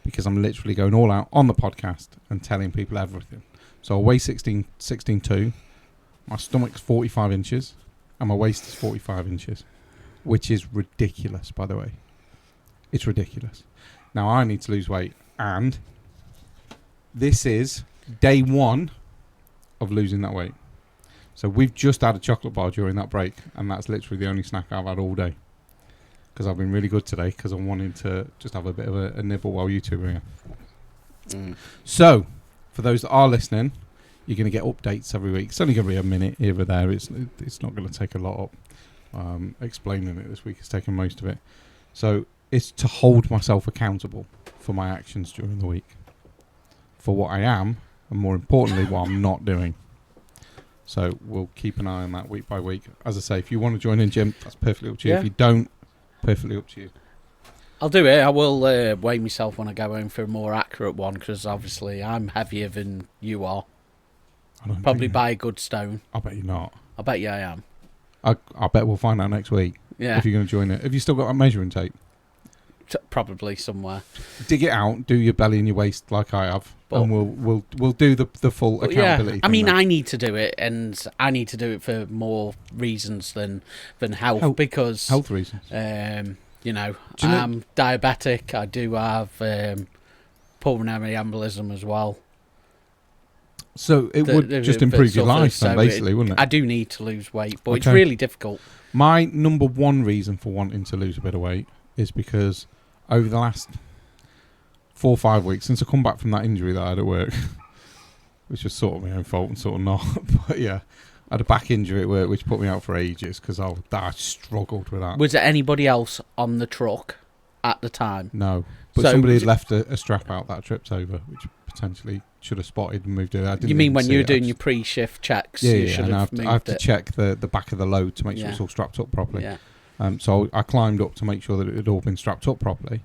because I'm literally going all out on the podcast and telling people everything. So I weigh 16.2, my stomach's 45 inches, and my waist is 45 inches, which is ridiculous, by the way. It's ridiculous. Now I need to lose weight, and this is day 1 of losing that weight. So we've just had a chocolate bar during that break, and that's literally the only snack I've had all day. Because I've been really good today, because I wanted to just have a bit of a nibble while you two were here. So, for those that are listening, you're going to get updates every week. It's only going to be a minute here or there. It's not going to take a lot up. Explaining it this week has taken most of it. So, it's to hold myself accountable for my actions during the week. For what I am, and more importantly, what I'm not doing. So, we'll keep an eye on that week by week. As I say, if you want to join in, Jim, that's perfectly up to you. Yeah. If you don't, perfectly up to you. I'll do it. I will weigh myself when I go home for a more accurate one, because obviously I'm heavier than you are. Probably by a good stone. I bet you're not. I bet you I am. I bet we'll find out next week. Yeah. If you're going to join it. Have you still got a measuring tape? Probably somewhere. Dig it out, do your belly and your waist like I have, and we'll do the full accountability. Yeah. I mean, I need to do it, and I need to do it for more reasons than health, because health reasons. You know, I'm diabetic. I do have pulmonary embolism as well. So it would just improve your life, then, basically, wouldn't it? I do need to lose weight, but it's really difficult. My number 1 reason for wanting to lose a bit of weight is because over the last 4 or 5 weeks, since I come back from that injury that I had at work, which was sort of my own fault and sort of not, but yeah, I had a back injury at work which put me out for ages because I struggled with that. Was there anybody else on the truck at the time? No, but somebody had left a strap out that tripped over, which potentially should have spotted and moved it. You mean when you were doing your pre-shift checks? Yeah, you should have moved I have to check the back of the load to make sure it's all strapped up properly. Yeah. So I climbed up to make sure that it had all been strapped up properly.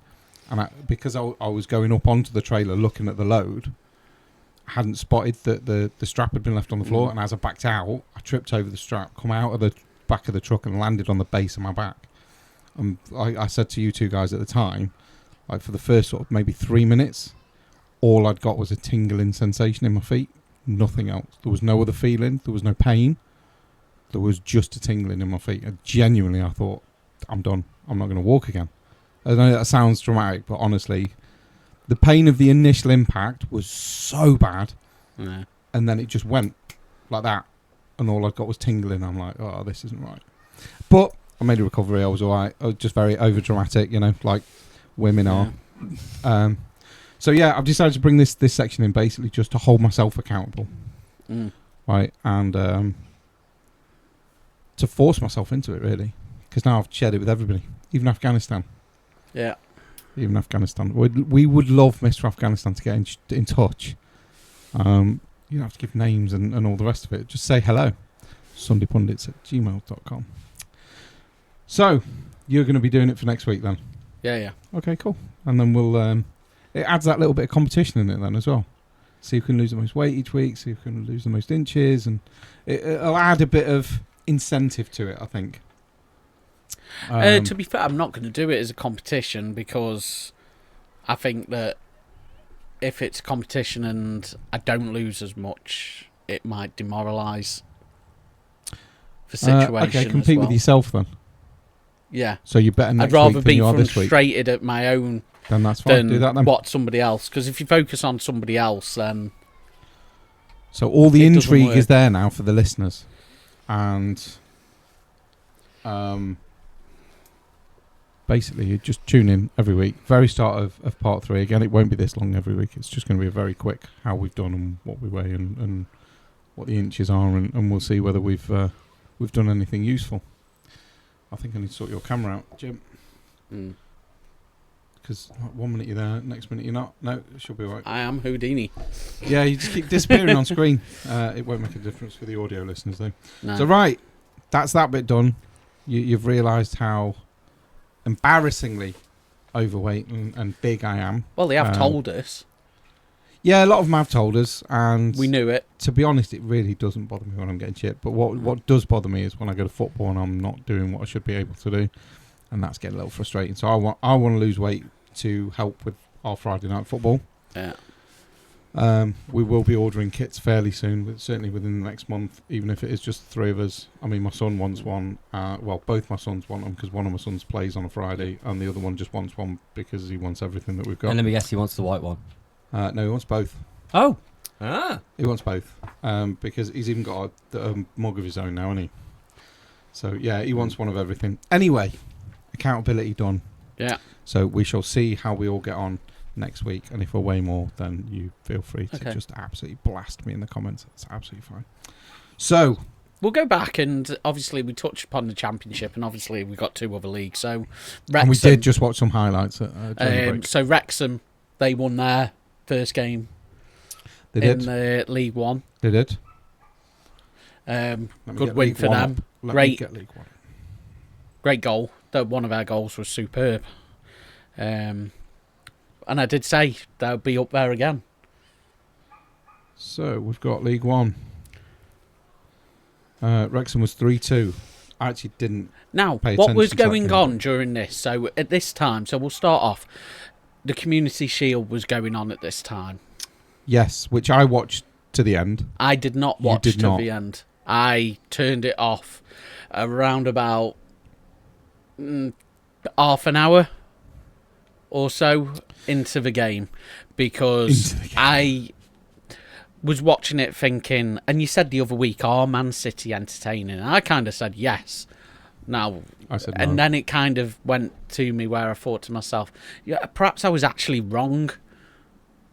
And because I was going up onto the trailer looking at the load, I hadn't spotted that the strap had been left on the floor. And as I backed out, I tripped over the strap, come out of the back of the truck and landed on the base of my back. And I said to you two guys at the time, like for the first sort of maybe 3 minutes, all I'd got was a tingling sensation in my feet. Nothing else. There was no other feeling. There was no pain. There was just a tingling in my feet. And genuinely, I thought, I'm done. I'm not going to walk again. I know that sounds dramatic, but honestly, the pain of the initial impact was so bad. Yeah. And then it just went like that. And all I got was tingling. I'm like, oh, this isn't right. But I made a recovery. I was all right. I was just very over dramatic, you know, like women are. So yeah, I've decided to bring this section in basically just to hold myself accountable, right, and to force myself into it really, because now I've shared it with everybody, even Afghanistan. Yeah. Even Afghanistan. We would love Mr. Afghanistan to get in touch. You don't have to give names and all the rest of it. Just say hello. sundaypundits@gmail.com. So you're going to be doing it for next week then? Yeah. Okay, cool. And then we'll. It adds that little bit of competition in it then as well. See who can lose the most weight each week, see who can lose the most inches, and it'll add a bit of incentive to it, I think. To be fair, I'm not going to do it as a competition because I think that if it's a competition and I don't lose as much, it might demoralise for situations. Okay, compete with yourself then. Yeah. So you're better next I'd rather week than be you are this week. frustrated at my own Then that's fine. Do that then. what somebody else. Because if you focus on somebody else, then so all the it doesn't intrigue work. is there now for the listeners, and basically you just tune in every week. Very start of part 3. Again, it won't be this long every week. It's just going to be a very quick how we've done and what we weigh and what the inches are, and we'll see whether we've done anything useful. I think I need to sort your camera out, Jim. Because 1 minute you're there, next minute you're not. No, it should be all right. I am Houdini. Yeah, you just keep disappearing on screen. It won't make a difference for the audio listeners, though. No. So, right, that's that bit done. You've realised how embarrassingly overweight and big I am. Well, they have told us. Yeah, a lot of them have told us, and We knew it. to be honest, it really doesn't bother me when I'm getting chipped. But what does bother me is when I go to football and I'm not doing what I should be able to do, and that's getting a little frustrating. So I want to lose weight to help with our Friday night football. Yeah. We will be ordering kits fairly soon, but certainly within the next month, even if it is just 3 of us. I mean, my son wants one. Well, both my sons want them because one of my sons plays on a Friday and the other one just wants one because he wants everything that we've got. And let me guess, he wants the white one. No, he wants both. Oh. Ah. He wants both because he's even got a mug of his own now, hasn't he? So, yeah, he wants one of everything. Anyway, accountability done. Yeah. So we shall see how we all get on next week. And if I weigh more, then you feel free to just absolutely blast me in the comments. That's absolutely fine. So we'll go back and obviously we touched upon the Championship and obviously we got 2 other leagues. So Wrexham, and we did just watch some highlights at break. So Wrexham, they won their first game They in did. League One. They did. Good win for them. Great goal. One of our goals was superb. And I did say they'll be up there again. So we've got League One. Wrexham was 3-2. I actually didn't. Now, pay what was attention to that going on during this? So at this time, so we'll start off. The Community Shield was going on at this time. Yes, which I watched to the end. I did not watch to the end. I turned it off around about half an hour or so into the game because I was watching it thinking, and you said the other week, are Man City entertaining? And I kind of said yes. Now, I said no. And then it kind of went to me where I thought to myself, yeah, perhaps I was actually wrong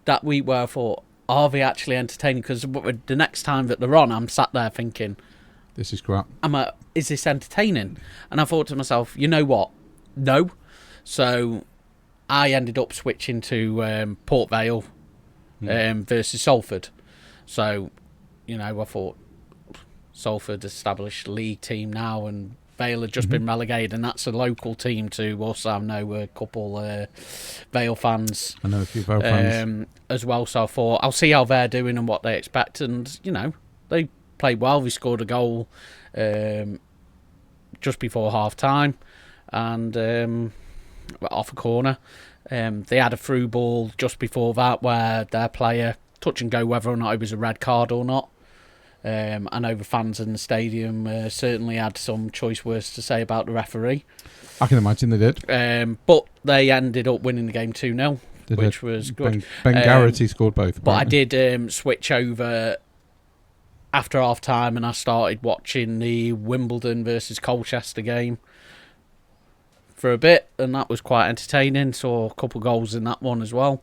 that week where I thought, are they actually entertaining? Because the next time that they're on, I'm sat there thinking, this is crap. Is this entertaining? And I thought to myself, you know what? No. So I ended up switching to Port Vale versus Salford. So, I thought Salford established league team now and Vale had just been relegated, and that's a local team to us. I know a couple Vale fans. I know a few Vale fans. As well, so I thought, I'll see how they're doing and what they expect. And, they played well. They scored a goal just before half-time and off a corner. They had a through ball just before that where their player, touch and go whether or not it was a red card or not. I know the fans in the stadium certainly had some choice words to say about the referee. I can imagine they did. But they ended up winning the game 2-0, which was good. Ben Garrity scored both. But I did switch over after half-time and I started watching the Wimbledon versus Colchester game for a bit, and that was quite entertaining. Saw a couple goals in that one as well.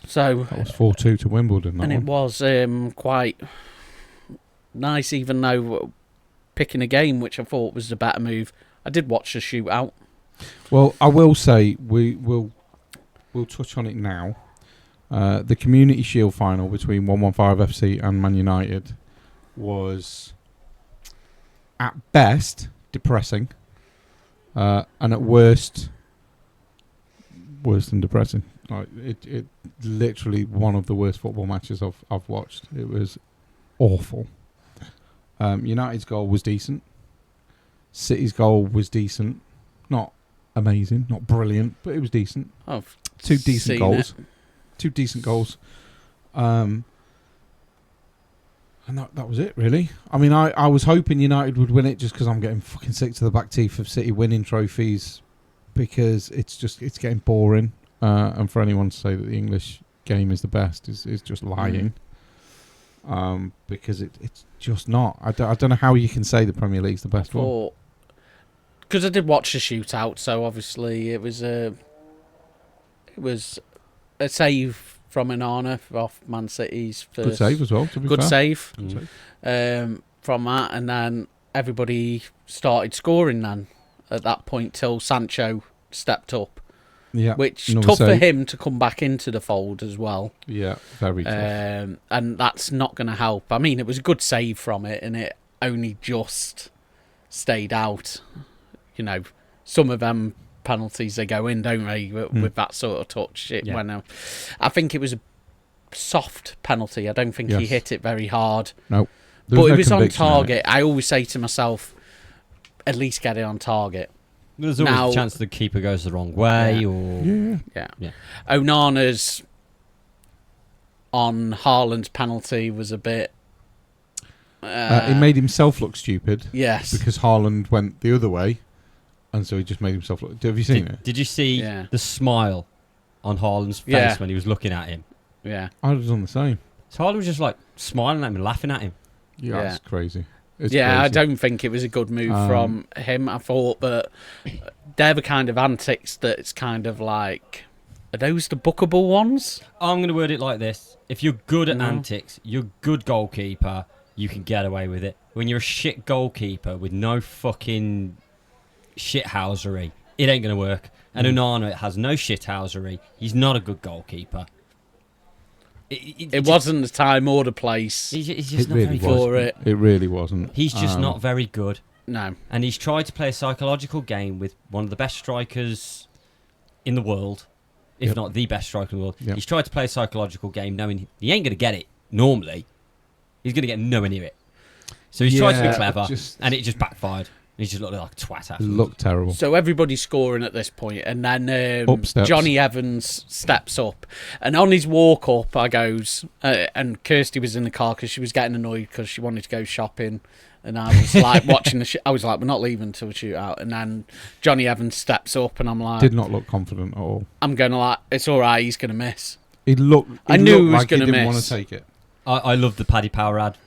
So That was 4-2 to Wimbledon. That and one. it was quite nice, even though picking a game, which I thought was the better move. I did watch the shootout. Well, I will say we'll touch on it now. The Community Shield final between 115 FC and Man United was, at best, depressing, and at worst, worse than depressing. Like it literally one of the worst football matches I've watched. It was awful. United's goal was decent. City's goal was decent. Not amazing, not brilliant, but it was decent. I've Two decent seen goals. it. Two decent goals. And that was it, really. I mean, I was hoping United would win it just because I'm getting fucking sick to the back teeth of City winning trophies, because it's getting boring. And for anyone to say that the English game is the best is just lying. Because it's just not. I don't know how you can say the Premier League's the best one. Because I did watch the shootout, so obviously it was a save from Onana off Man City's first. Good save as well, to be Good fair. save Good save. from that, and then everybody started scoring then at that point till Sancho stepped up, Yeah, which another tough for save. him to come back into the fold as well. Yeah, very tough. And that's not going to help. I mean, it was a good save from it, and it only just stayed out. You know, some of them penalties, they go in, don't they, with that sort of touch. I think it was a soft penalty. I don't think he Yes. hit it very hard. No. But it was on target. I always say to myself, at least get it on target. There's always a chance the keeper goes the wrong way, or Yeah. Onana's on Haaland's penalty was a bit... It made himself look stupid. Yes. Because Haaland went the other way, and so he just made himself look... Have you seen it? Did you see the smile on Haaland's face when he was looking at him? Yeah. I was on the same. So Haaland was just like smiling at him and laughing at him. Yeah, that's crazy. It's crazy. I crazy. don't think it was a good move from him. I thought, but they're the kind of antics that it's kind of like, are those the bookable ones? I'm going to word it like this. If you're good at antics, you're a good goalkeeper, you can get away with it. When you're a shit goalkeeper with no fucking shithousery, it ain't going to work. And Onana has no shithousery. He's not a good goalkeeper. It wasn't the time or the place. He's just not really very good for it. It really wasn't. He's just not very good. No. And he's tried to play a psychological game with one of the best strikers in the world, if not the best striker in the world. Yep. He's tried to play a psychological game knowing he ain't going to get it normally. He's going to get nowhere near it. So he's tried to be clever, and it just backfired. He just looked like a twat afterwards. It looked terrible. So everybody's scoring at this point, and then Johnny Evans steps up, and on his walk up, I goes, and Kirsty was in the car because she was getting annoyed because she wanted to go shopping, and I was like watching I was like, we're not leaving until we shoot out, and then Johnny Evans steps up, and I'm like, did not look confident at all. I'm going to like, it's all right, he's going to miss. I knew he was like going to he didn't miss. want to take it. I love the Paddy Power ad.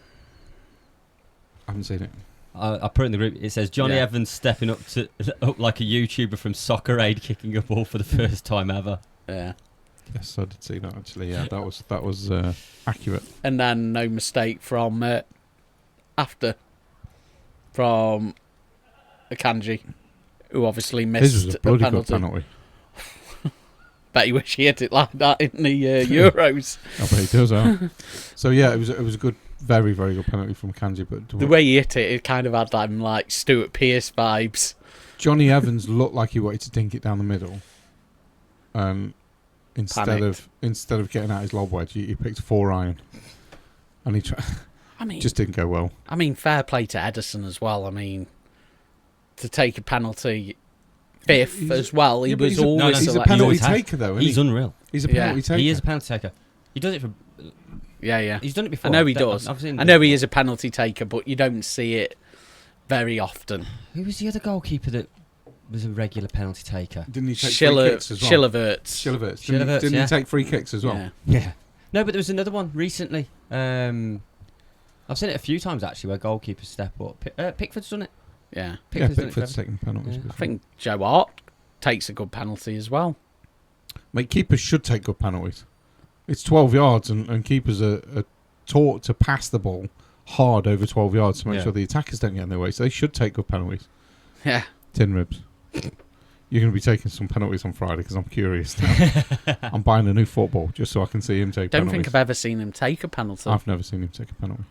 I haven't seen it. I put it in the group. It says Johnny Evans stepping up like a YouTuber from Soccer Aid, kicking a ball for the first time ever. Yeah. Yes, I did see that actually. Yeah, that was accurate. And then no mistake from Akanji, who obviously missed His was a bloody penalty. good penalty. Bet you wish he hit it like that in the Euros. I bet he does. So yeah, it was a good, very very good penalty from Kanji. But The way he hit it, it kind of had them like Stuart Pearce vibes. Johnny Evans looked like he wanted to dink it down the middle. Instead of getting out his lob wedge, he picked a 4-iron, and he just didn't go well. I mean, fair play to Edison as well. I mean, to take a penalty fifth as well. He was always he's a penalty taker though. He's unreal. He's a penalty taker. He is a penalty taker. He does it for. Yeah. He's done it before. I know he does. I know he is a penalty taker, but you don't see it very often. Who was the other goalkeeper that was a regular penalty taker? Didn't he take free kicks as well? Shillaverts. Didn't he take free kicks as well? Yeah. No, but there was another one recently. I've seen it a few times actually, where goalkeepers step up. Pickford's done it. Yeah. Pickford's taking penalties. I think Joe Hart takes a good penalty as well. Mate, keepers should take good penalties. It's 12 yards, and keepers are taught to pass the ball hard over 12 yards to make sure the attackers don't get in their way. So they should take good penalties. Yeah. Tin ribs. You're going to be taking some penalties on Friday because I'm curious now. I'm buying a new football just so I can see him take penalties. Don't think I've ever seen him take a penalty. I've never seen him take a penalty.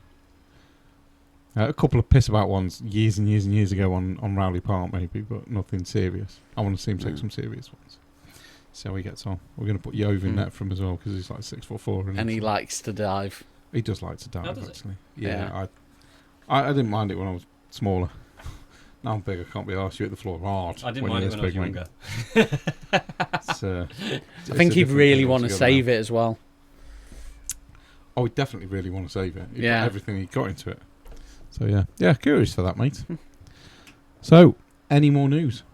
A couple of piss about ones years and years and years ago on Rowley Park maybe, but nothing serious. I want to see him take some serious ones. See how he gets on. We're going to put Yove in net for him as well because he's like 6'4", and he likes to dive. He does like to dive, does actually. Yeah. I didn't mind it when I was smaller. Now I'm big, I can't be arsed. You hit the floor hard. I didn't mind it when I was younger. I think he'd really want to save it as well. Oh, he'd definitely really want to save it. He'd put everything he got into it. So, yeah. Yeah, curious for that, mate. So, any more news?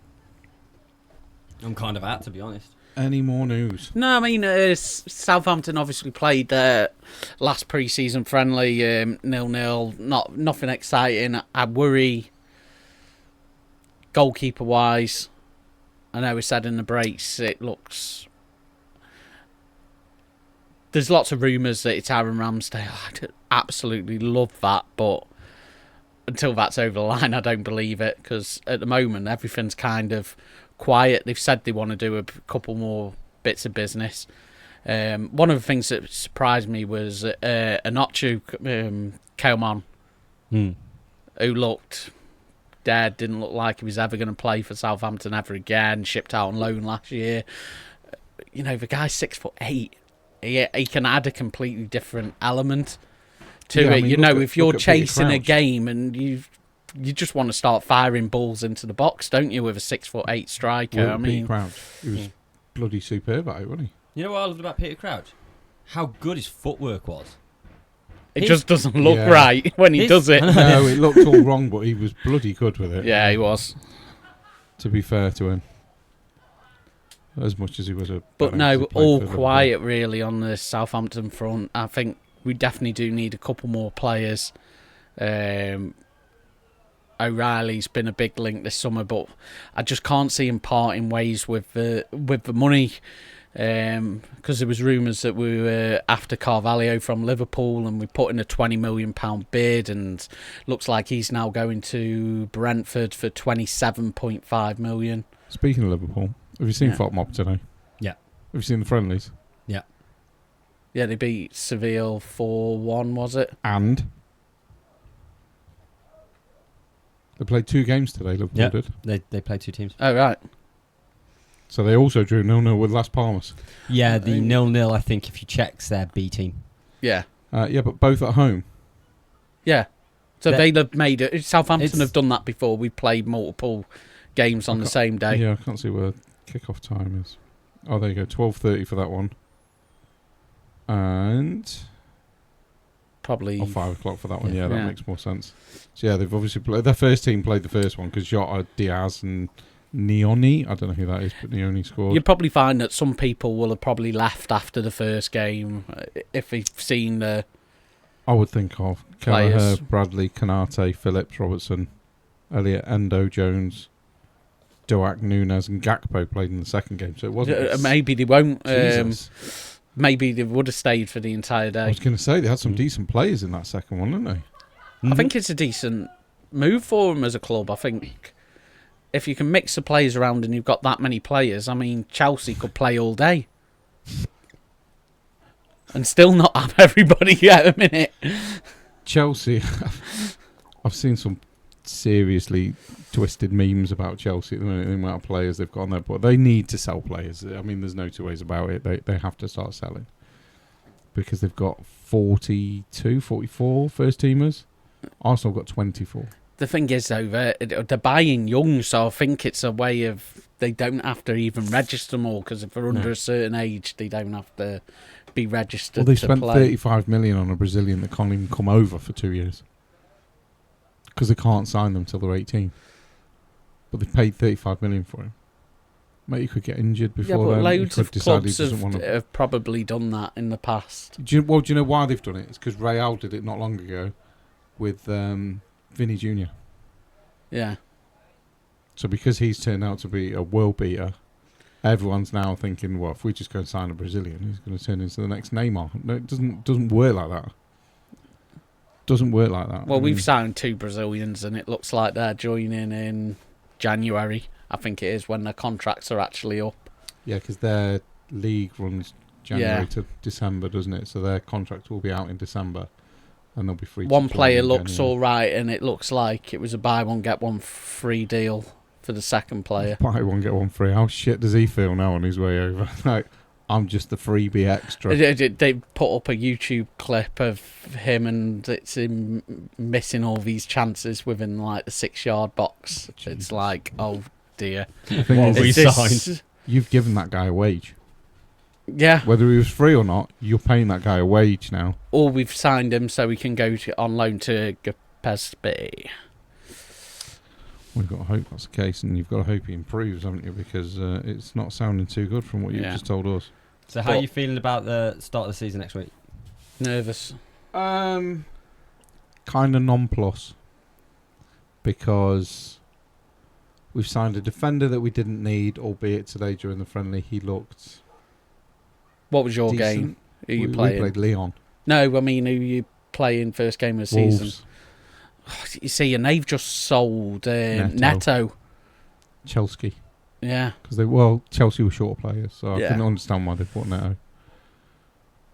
I'm kind of out, to be honest. Any more news? No, I mean, Southampton obviously played their last pre-season friendly 0-0. Nothing exciting. I worry, goalkeeper-wise, I know we said in the breaks, it looks... There's lots of rumours that it's Aaron Ramsdale. I'd absolutely love that, but until that's over the line, I don't believe it, because at the moment, everything's kind of quiet. They've said they want to do a couple more bits of business. One of the things that surprised me was Enochu came on, who looked dead, didn't look like he was ever going to play for Southampton ever again, shipped out on loan last year. You know, the guy's 6'8". He can add a completely different element to it. I mean, if you're chasing a game and you just want to start firing balls into the box, don't you, with a 6'8" striker? Peter Crouch, he was bloody superb at it, wasn't he? You know what I loved about Peter Crouch? How good his footwork was. It just doesn't look right when he does it. No, it looked all wrong, but he was bloody good with it. Yeah, he was. To be fair to him. As much as he was a... But no, all quiet really on the Southampton front. I think we definitely do need a couple more players. O'Reilly's been a big link this summer, but I just can't see him parting ways with the money. Because there was rumours that we were after Carvalho from Liverpool and we put in a £20 million bid, and looks like he's now going to Brentford for £27.5 million. Speaking of Liverpool, have you seen Fotmob today? Yeah. Have you seen the friendlies? Yeah. Yeah, they beat Seville 4-1, was it? And they played 2 games today, Liverpool did. They played 2 teams. Oh, right. So they also drew 0-0 with Las Palmas. Yeah, the 0-0, I think, if you check, their B team. Yeah. Yeah, but both at home. Yeah. So they'd have made it. Southampton have done that before. We played multiple games on the same day. Yeah, I can't see where kick-off time is. Oh, there you go. 12:30 for that one. And... Probably... 5 o'clock for that one. Yeah, that makes more sense. So, yeah, they've obviously played... Their first team played the first one because Jota, Diaz and Neoni, I don't know who that is, but Neoni scored. You'll probably find that some people will have probably left after the first game if they've seen the... I would think of Kelleher, Bradley, Kanate, Phillips, Robertson, Elliott, Endo, Jones, Doak, Nunes and Gakpo played in the second game, so it wasn't... maybe they won't. Jesus. Maybe they would have stayed for the entire day. I was going to say, they had some decent players in that second one, didn't they? I think it's a decent move for them as a club. I think if you can mix the players around and you've got that many players, I mean, Chelsea could play all day. And still not have everybody at a minute. Chelsea, I've seen some seriously twisted memes about Chelsea at the minute, the amount of players they've got on there, but they need to sell players. I mean, there's no two ways about it. They have to start selling because they've got 42, 44 first teamers. Arsenal got 24. The thing is, though, they're buying young, so I think it's a way of they don't have to even register more because if they're under a certain age, they don't have to be registered. Well, they spent 35 million on a Brazilian that can't even come over for 2 years because they can't sign them till they're 18. But they paid 35 million for him. Mate, you could get injured before then. Loads of clubs have probably done that in the past. Do you know why they've done it? It's because Real did it not long ago with Vinny Jr. Yeah. So because he's turned out to be a world beater, everyone's now thinking, well, if we just go and sign a Brazilian, he's going to turn into the next Neymar. No, it doesn't work like that. Doesn't work like that. Well, we've signed 2 Brazilians, and it looks like they're joining in January. I think it is when their contracts are actually up. Yeah, because their league runs January to December, doesn't it? So their contract will be out in December, and they'll be free. One to player join looks January. all right, and it looks like it was a buy one get one free deal for the second player. Buy one get one free. How shit does he feel now on his way over? Like, I'm just the freebie extra. They put up a YouTube clip of him, and it's him missing all these chances within like the 6-yard box. Jesus. It's like, oh dear. The thing What is, we signed. you've given that guy a wage. Yeah. Whether he was free or not, you're paying that guy a wage now. Or we've signed him so we can go on loan to Gapespe. We've got to hope that's the case, and you've got to hope he improves, haven't you? Because it's not sounding too good from what you've just told us. So how are you feeling about the start of the season next week? Nervous. Kind of nonplus, because we've signed a defender that we didn't need, albeit today during the friendly he looked What was your decent. game? Who you We playing? played Leon. No, I mean, who you playing first game of the Wolves. season? You see, and they've just sold Neto. Neto. Chelsea. Yeah. Because Chelsea were short players, so I couldn't understand why they bought Neto.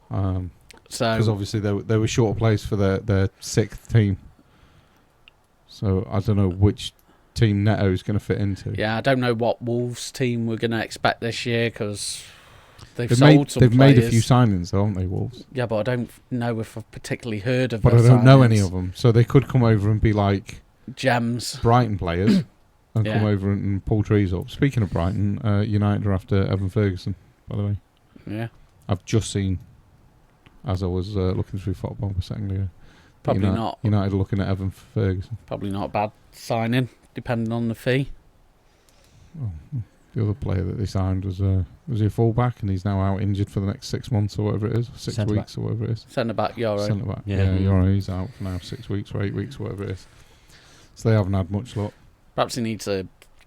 Because So obviously they were short players for their 6th team. So I don't know which team Neto's going to fit into. yeah, I don't know what Wolves team we're going to expect this year because they've They've sold made, some they've players. made a few signings, though, haven't they, Wolves? Yeah, but I don't know if I've particularly heard of. But I their don't know any signings. of them. So they could come over and be like Gems. Brighton players and Yeah. come over and pull trees up. Speaking of Brighton, United are after Evan Ferguson, by the way. Yeah, I've just seen, as I was looking through football a second ago, probably not. United are looking at Evan Ferguson. Probably not a bad signing, depending on the fee. The other player that they signed was he a fullback, and he's now out injured for the next 6 months or whatever it is, 6 Centre-back. weeks or whatever it is. Centre back Euro. Centre back, Yeah. Euro, he's out for now 6 weeks or 8 weeks, whatever it is. So they haven't had much luck. Perhaps he needs to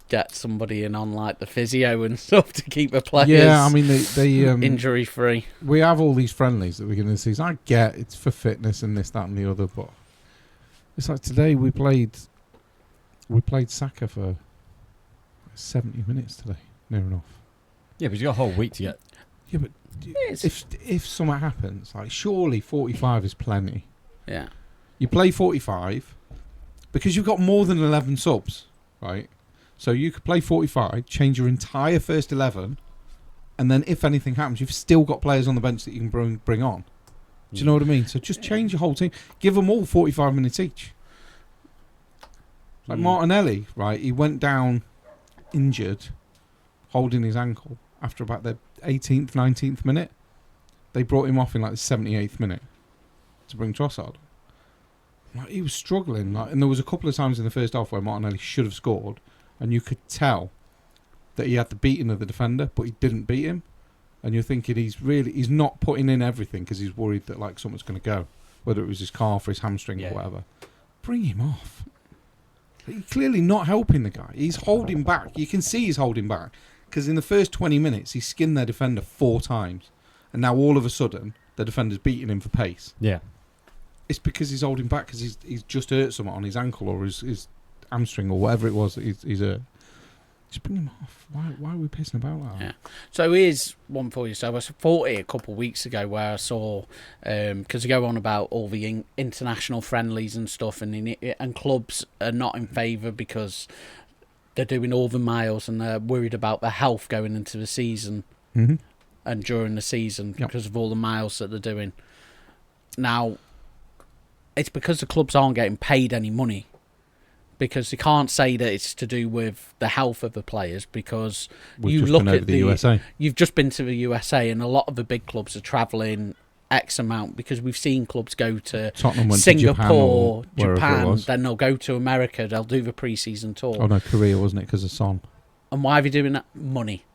get somebody in on like the physio and stuff to keep the players. Yeah, I mean they injury free. we have all these friendlies at the beginning of the season. I get it's for fitness and this, that, and the other, but it's like today we played Saka for 70 minutes today, near enough. Yeah, but you got a whole week to get. Yeah, but if something happens, like surely 45 is plenty. Yeah. You play 45 because you've got more than 11 subs, right? So you could play 45, change your entire first 11, and then if anything happens, you've still got players on the bench that you can bring on. Do you know what I mean? So just change your whole team. Give them all 45 minutes each. Like Martinelli, right? He went down injured, holding his ankle after about the 18th, 19th minute. They brought him off in like the 78th minute to bring Trossard. Like, he was struggling, like, and there was a couple of times in the first half where Martinelli should have scored, and you could tell that he had the beating of the defender, but he didn't beat him. And you're thinking he's not putting in everything because he's worried that like something's going to go, whether it was his calf or his hamstring or whatever. Bring him off. He's clearly not helping the guy. He's holding back. You can see he's holding back because in the first 20 minutes he skinned their defender 4 times, and now all of a sudden the defender's beating him for pace. Yeah. It's because he's holding back because he's just hurt something on his ankle or his hamstring or whatever it was that he's hurt. Just bring him off. Why are we pissing about that? Yeah. So here's one for you. So I thought it a couple of weeks ago where I saw, because I go on about all the international friendlies and stuff, and clubs are not in favour because they're doing all the miles and they're worried about their health going into the season and during the season because of all the miles that they're doing. Now, it's because the clubs aren't getting paid any money. Because you can't say that it's to do with the health of the players because We've just been over the USA. You've just been to the USA and a lot of the big clubs are travelling X amount because we've seen clubs go to Tottenham went Singapore, to Japan, Japan, then they'll go to America, they'll do the pre-season tour. Oh no, Korea, wasn't it? Because of Son. And why are they doing that? Money.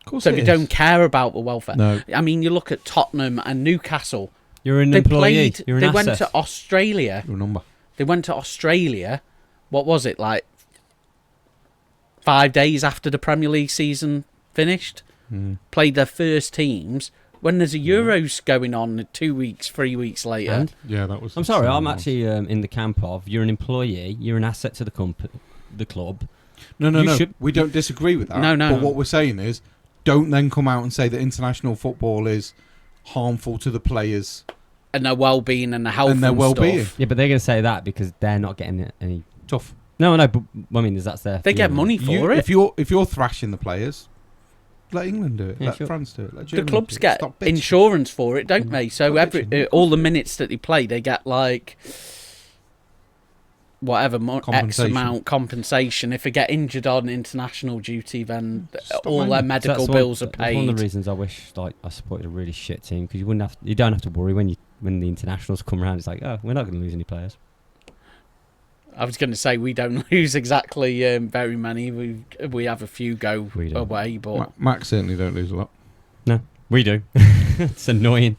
Of course So it they is. don't care about the welfare. No. I mean, you look at Tottenham and Newcastle. You're an They employee. played. You're an They asset. went to Australia. Your number. They went to Australia. What was it, like 5 days after the Premier League season finished? played their first teams when there's a Euros going on 2 weeks, 3 weeks later. And? Yeah, that was. I'm sorry, I'm actually in the camp of you're an employee, you're an asset to the club. No. We don't disagree with that. No. But what we're saying is, don't then come out and say that international football is harmful to the players And their well-being and the health and their well-being. stuff. Yeah, but they're going to say that because they're not getting any. Tough. No, but I mean, that's their. They get feeling. money for it. If you're thrashing the players, let England do it. Yeah, let sure. France do it. Let The Germany clubs do it. get Stop bitching. insurance for it, don't they? So Stop bitching. all the minutes that they play, they get like whatever X Compensation. amount compensation. If they get injured on international duty, then Stop all minding. their So medical that's bills are That's one of paid. the reasons I wish I supported a really shit team because you don't have to worry when the internationals come around. It's like, oh, we're not going to lose any players. I was going to say we don't lose exactly very many. We have a few go We do. away, but Max certainly don't lose a lot. We do. It's annoying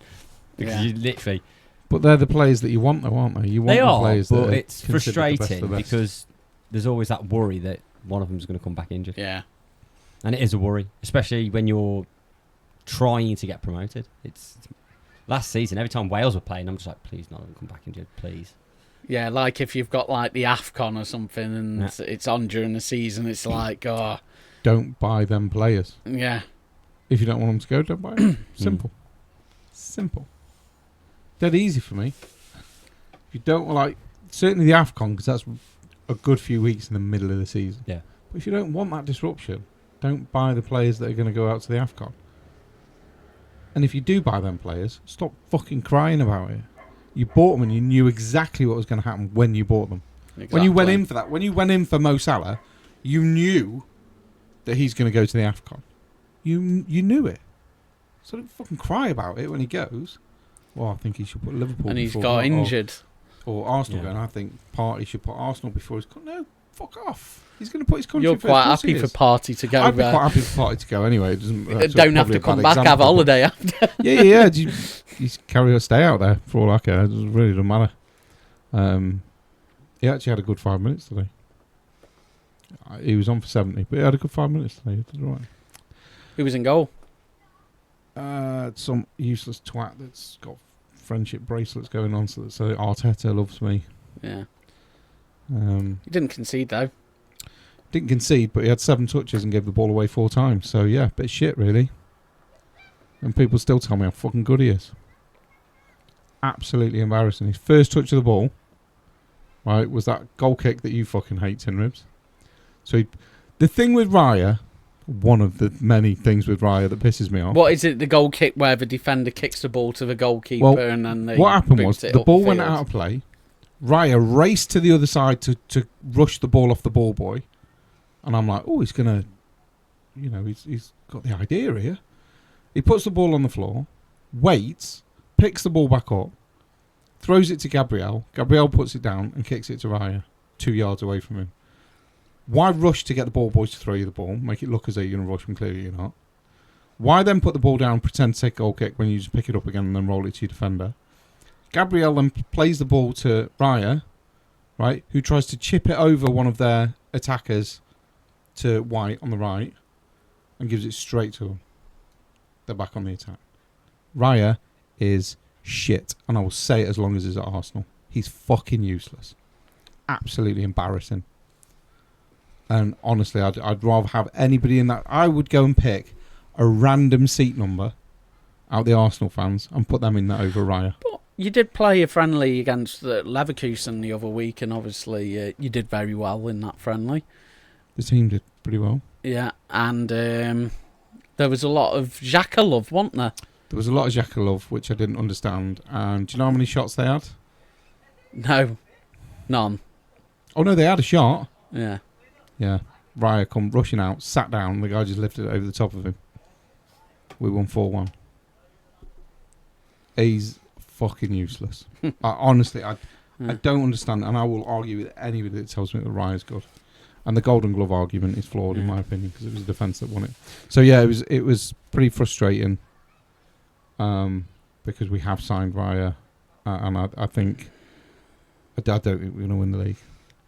because Yeah. you literally. But they're the players that you want, though, aren't they? You want They the are, players but that are it's considered the best of frustrating the best. because there's always that worry that one of them's going to come back injured, yeah. and it is a worry, especially when you're trying to get promoted. It's last season. Every time Wales were playing, I'm just like, please, not come back injured, please. Yeah, like if you've got like the AFCON or something and it's on during the season, it's like, oh, Don't buy them players. yeah. If you don't want them to go, don't buy them. Simple. Simple. Dead easy for me. If you don't like, certainly the AFCON, because that's a good few weeks in the middle of the season. Yeah. But if you don't want that disruption, don't buy the players that are going to go out to the AFCON. And if you do buy them players, stop fucking crying about it. You bought them and you knew exactly what was going to happen when you bought them. Exactly. When you went in for that, when you went in for Mo Salah, you knew that he's going to go to the AFCON. You knew it. So don't fucking cry about it when he goes. Well, I think he should put Liverpool and he's before, got injured. or Arsenal Yeah. going. I think Partey should put Arsenal before his. No, fuck off. He's going to put his country You're first. quite Of course happy he for is. Party to go I'd be there. quite happy for Partey to go anyway. It doesn't. That's Don't have probably to a come bad back, have a example, but- holiday after. Yeah. You carry or stay out there for all I care. It really doesn't matter. He actually had a good 5 minutes today. He was on for 70, but he had a good 5 minutes today. He did all right. Who was in goal? Some useless twat that's got friendship bracelets going on, so Arteta loves me. Yeah. He He didn't concede though. didn't concede, but he had 7 touches and gave the ball away 4 times. So yeah, bit shit really. And people still tell me how fucking good he is. Absolutely embarrassing. His first touch of the ball, right, was that goal kick that you fucking hate, Tin Ribs. So the thing with Raya, one of the many things with Raya that pisses me off. What is it? The goal kick where the defender kicks the ball to the goalkeeper Well, and then they what happened boot was it the ball upfield. went out of play. Raya raced to the other side to rush the ball off the ball boy, and I'm like, oh, he's gonna, he's got the idea here. He puts the ball on the floor, waits, picks the ball back up, throws it to Gabriel. Gabriel puts it down and kicks it to Raya, 2 yards away from him. Why rush to get the ball boys to throw you the ball? Make it look as though you're going to rush when clearly you're not. Why then put the ball down, pretend to take a goal kick when you just pick it up again and then roll it to your defender? Gabriel then plays the ball to Raya, right, who tries to chip it over one of their attackers to White on the right and gives it straight to him. They're back on the attack. Raya is shit, and I will say it as long as he's at Arsenal. He's fucking useless. Absolutely embarrassing. And honestly, I'd rather have anybody in that. I would go and pick a random seat number out the Arsenal fans and put them in that over Raya. But you did play a friendly against Leverkusen the other week, and obviously you did very well in that friendly. The team did pretty well. Yeah, and there was a lot of Xhaka love, wasn't there? There was a lot of Xhaka love, which I didn't understand. And do you know how many shots they had? No, none. Oh, no, they had a shot. Yeah. Yeah. Raya come rushing out, sat down. The guy just lifted it over the top of him. We won 4-1. He's fucking useless. Honestly, I don't understand. And I will argue with anybody that tells me that Raya's good. And the Golden Glove argument is flawed, in my opinion, because it was the defence that won it. So, yeah, it was pretty frustrating because we have signed Raya. And I think... I don't think we're going to win the league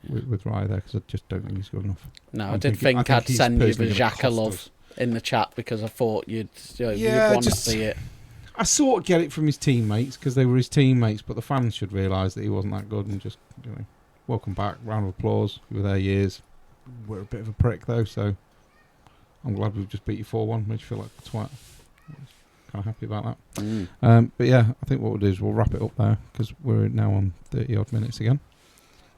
with Raya there because I just don't think he's good enough. No, I did think I'd send you the Xhaka love. in the chat because I thought you'd Yeah, want to just- see it. I sort of get it from his teammates because they were his teammates, but the fans should realise that he wasn't that good and just, welcome back, round of applause. You were there years. We're a bit of a prick though, so I'm glad we've just beat you 4-1. Made you feel like a twat. Kind of happy about that. But yeah, I think what we'll do is we'll wrap it up there because we're now on 30 odd minutes again,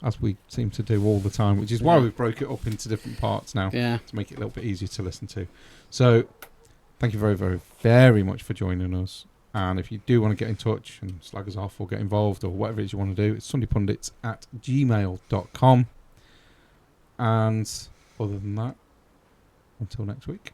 as we seem to do all the time, which is why we've broke it up into different parts now Yeah. to make it a little bit easier to listen to. So thank you very, very, very much for joining us. And if you do want to get in touch and slag us off or get involved or whatever it is you want to do, it's sundaypundits@gmail.com. And other than that, until next week.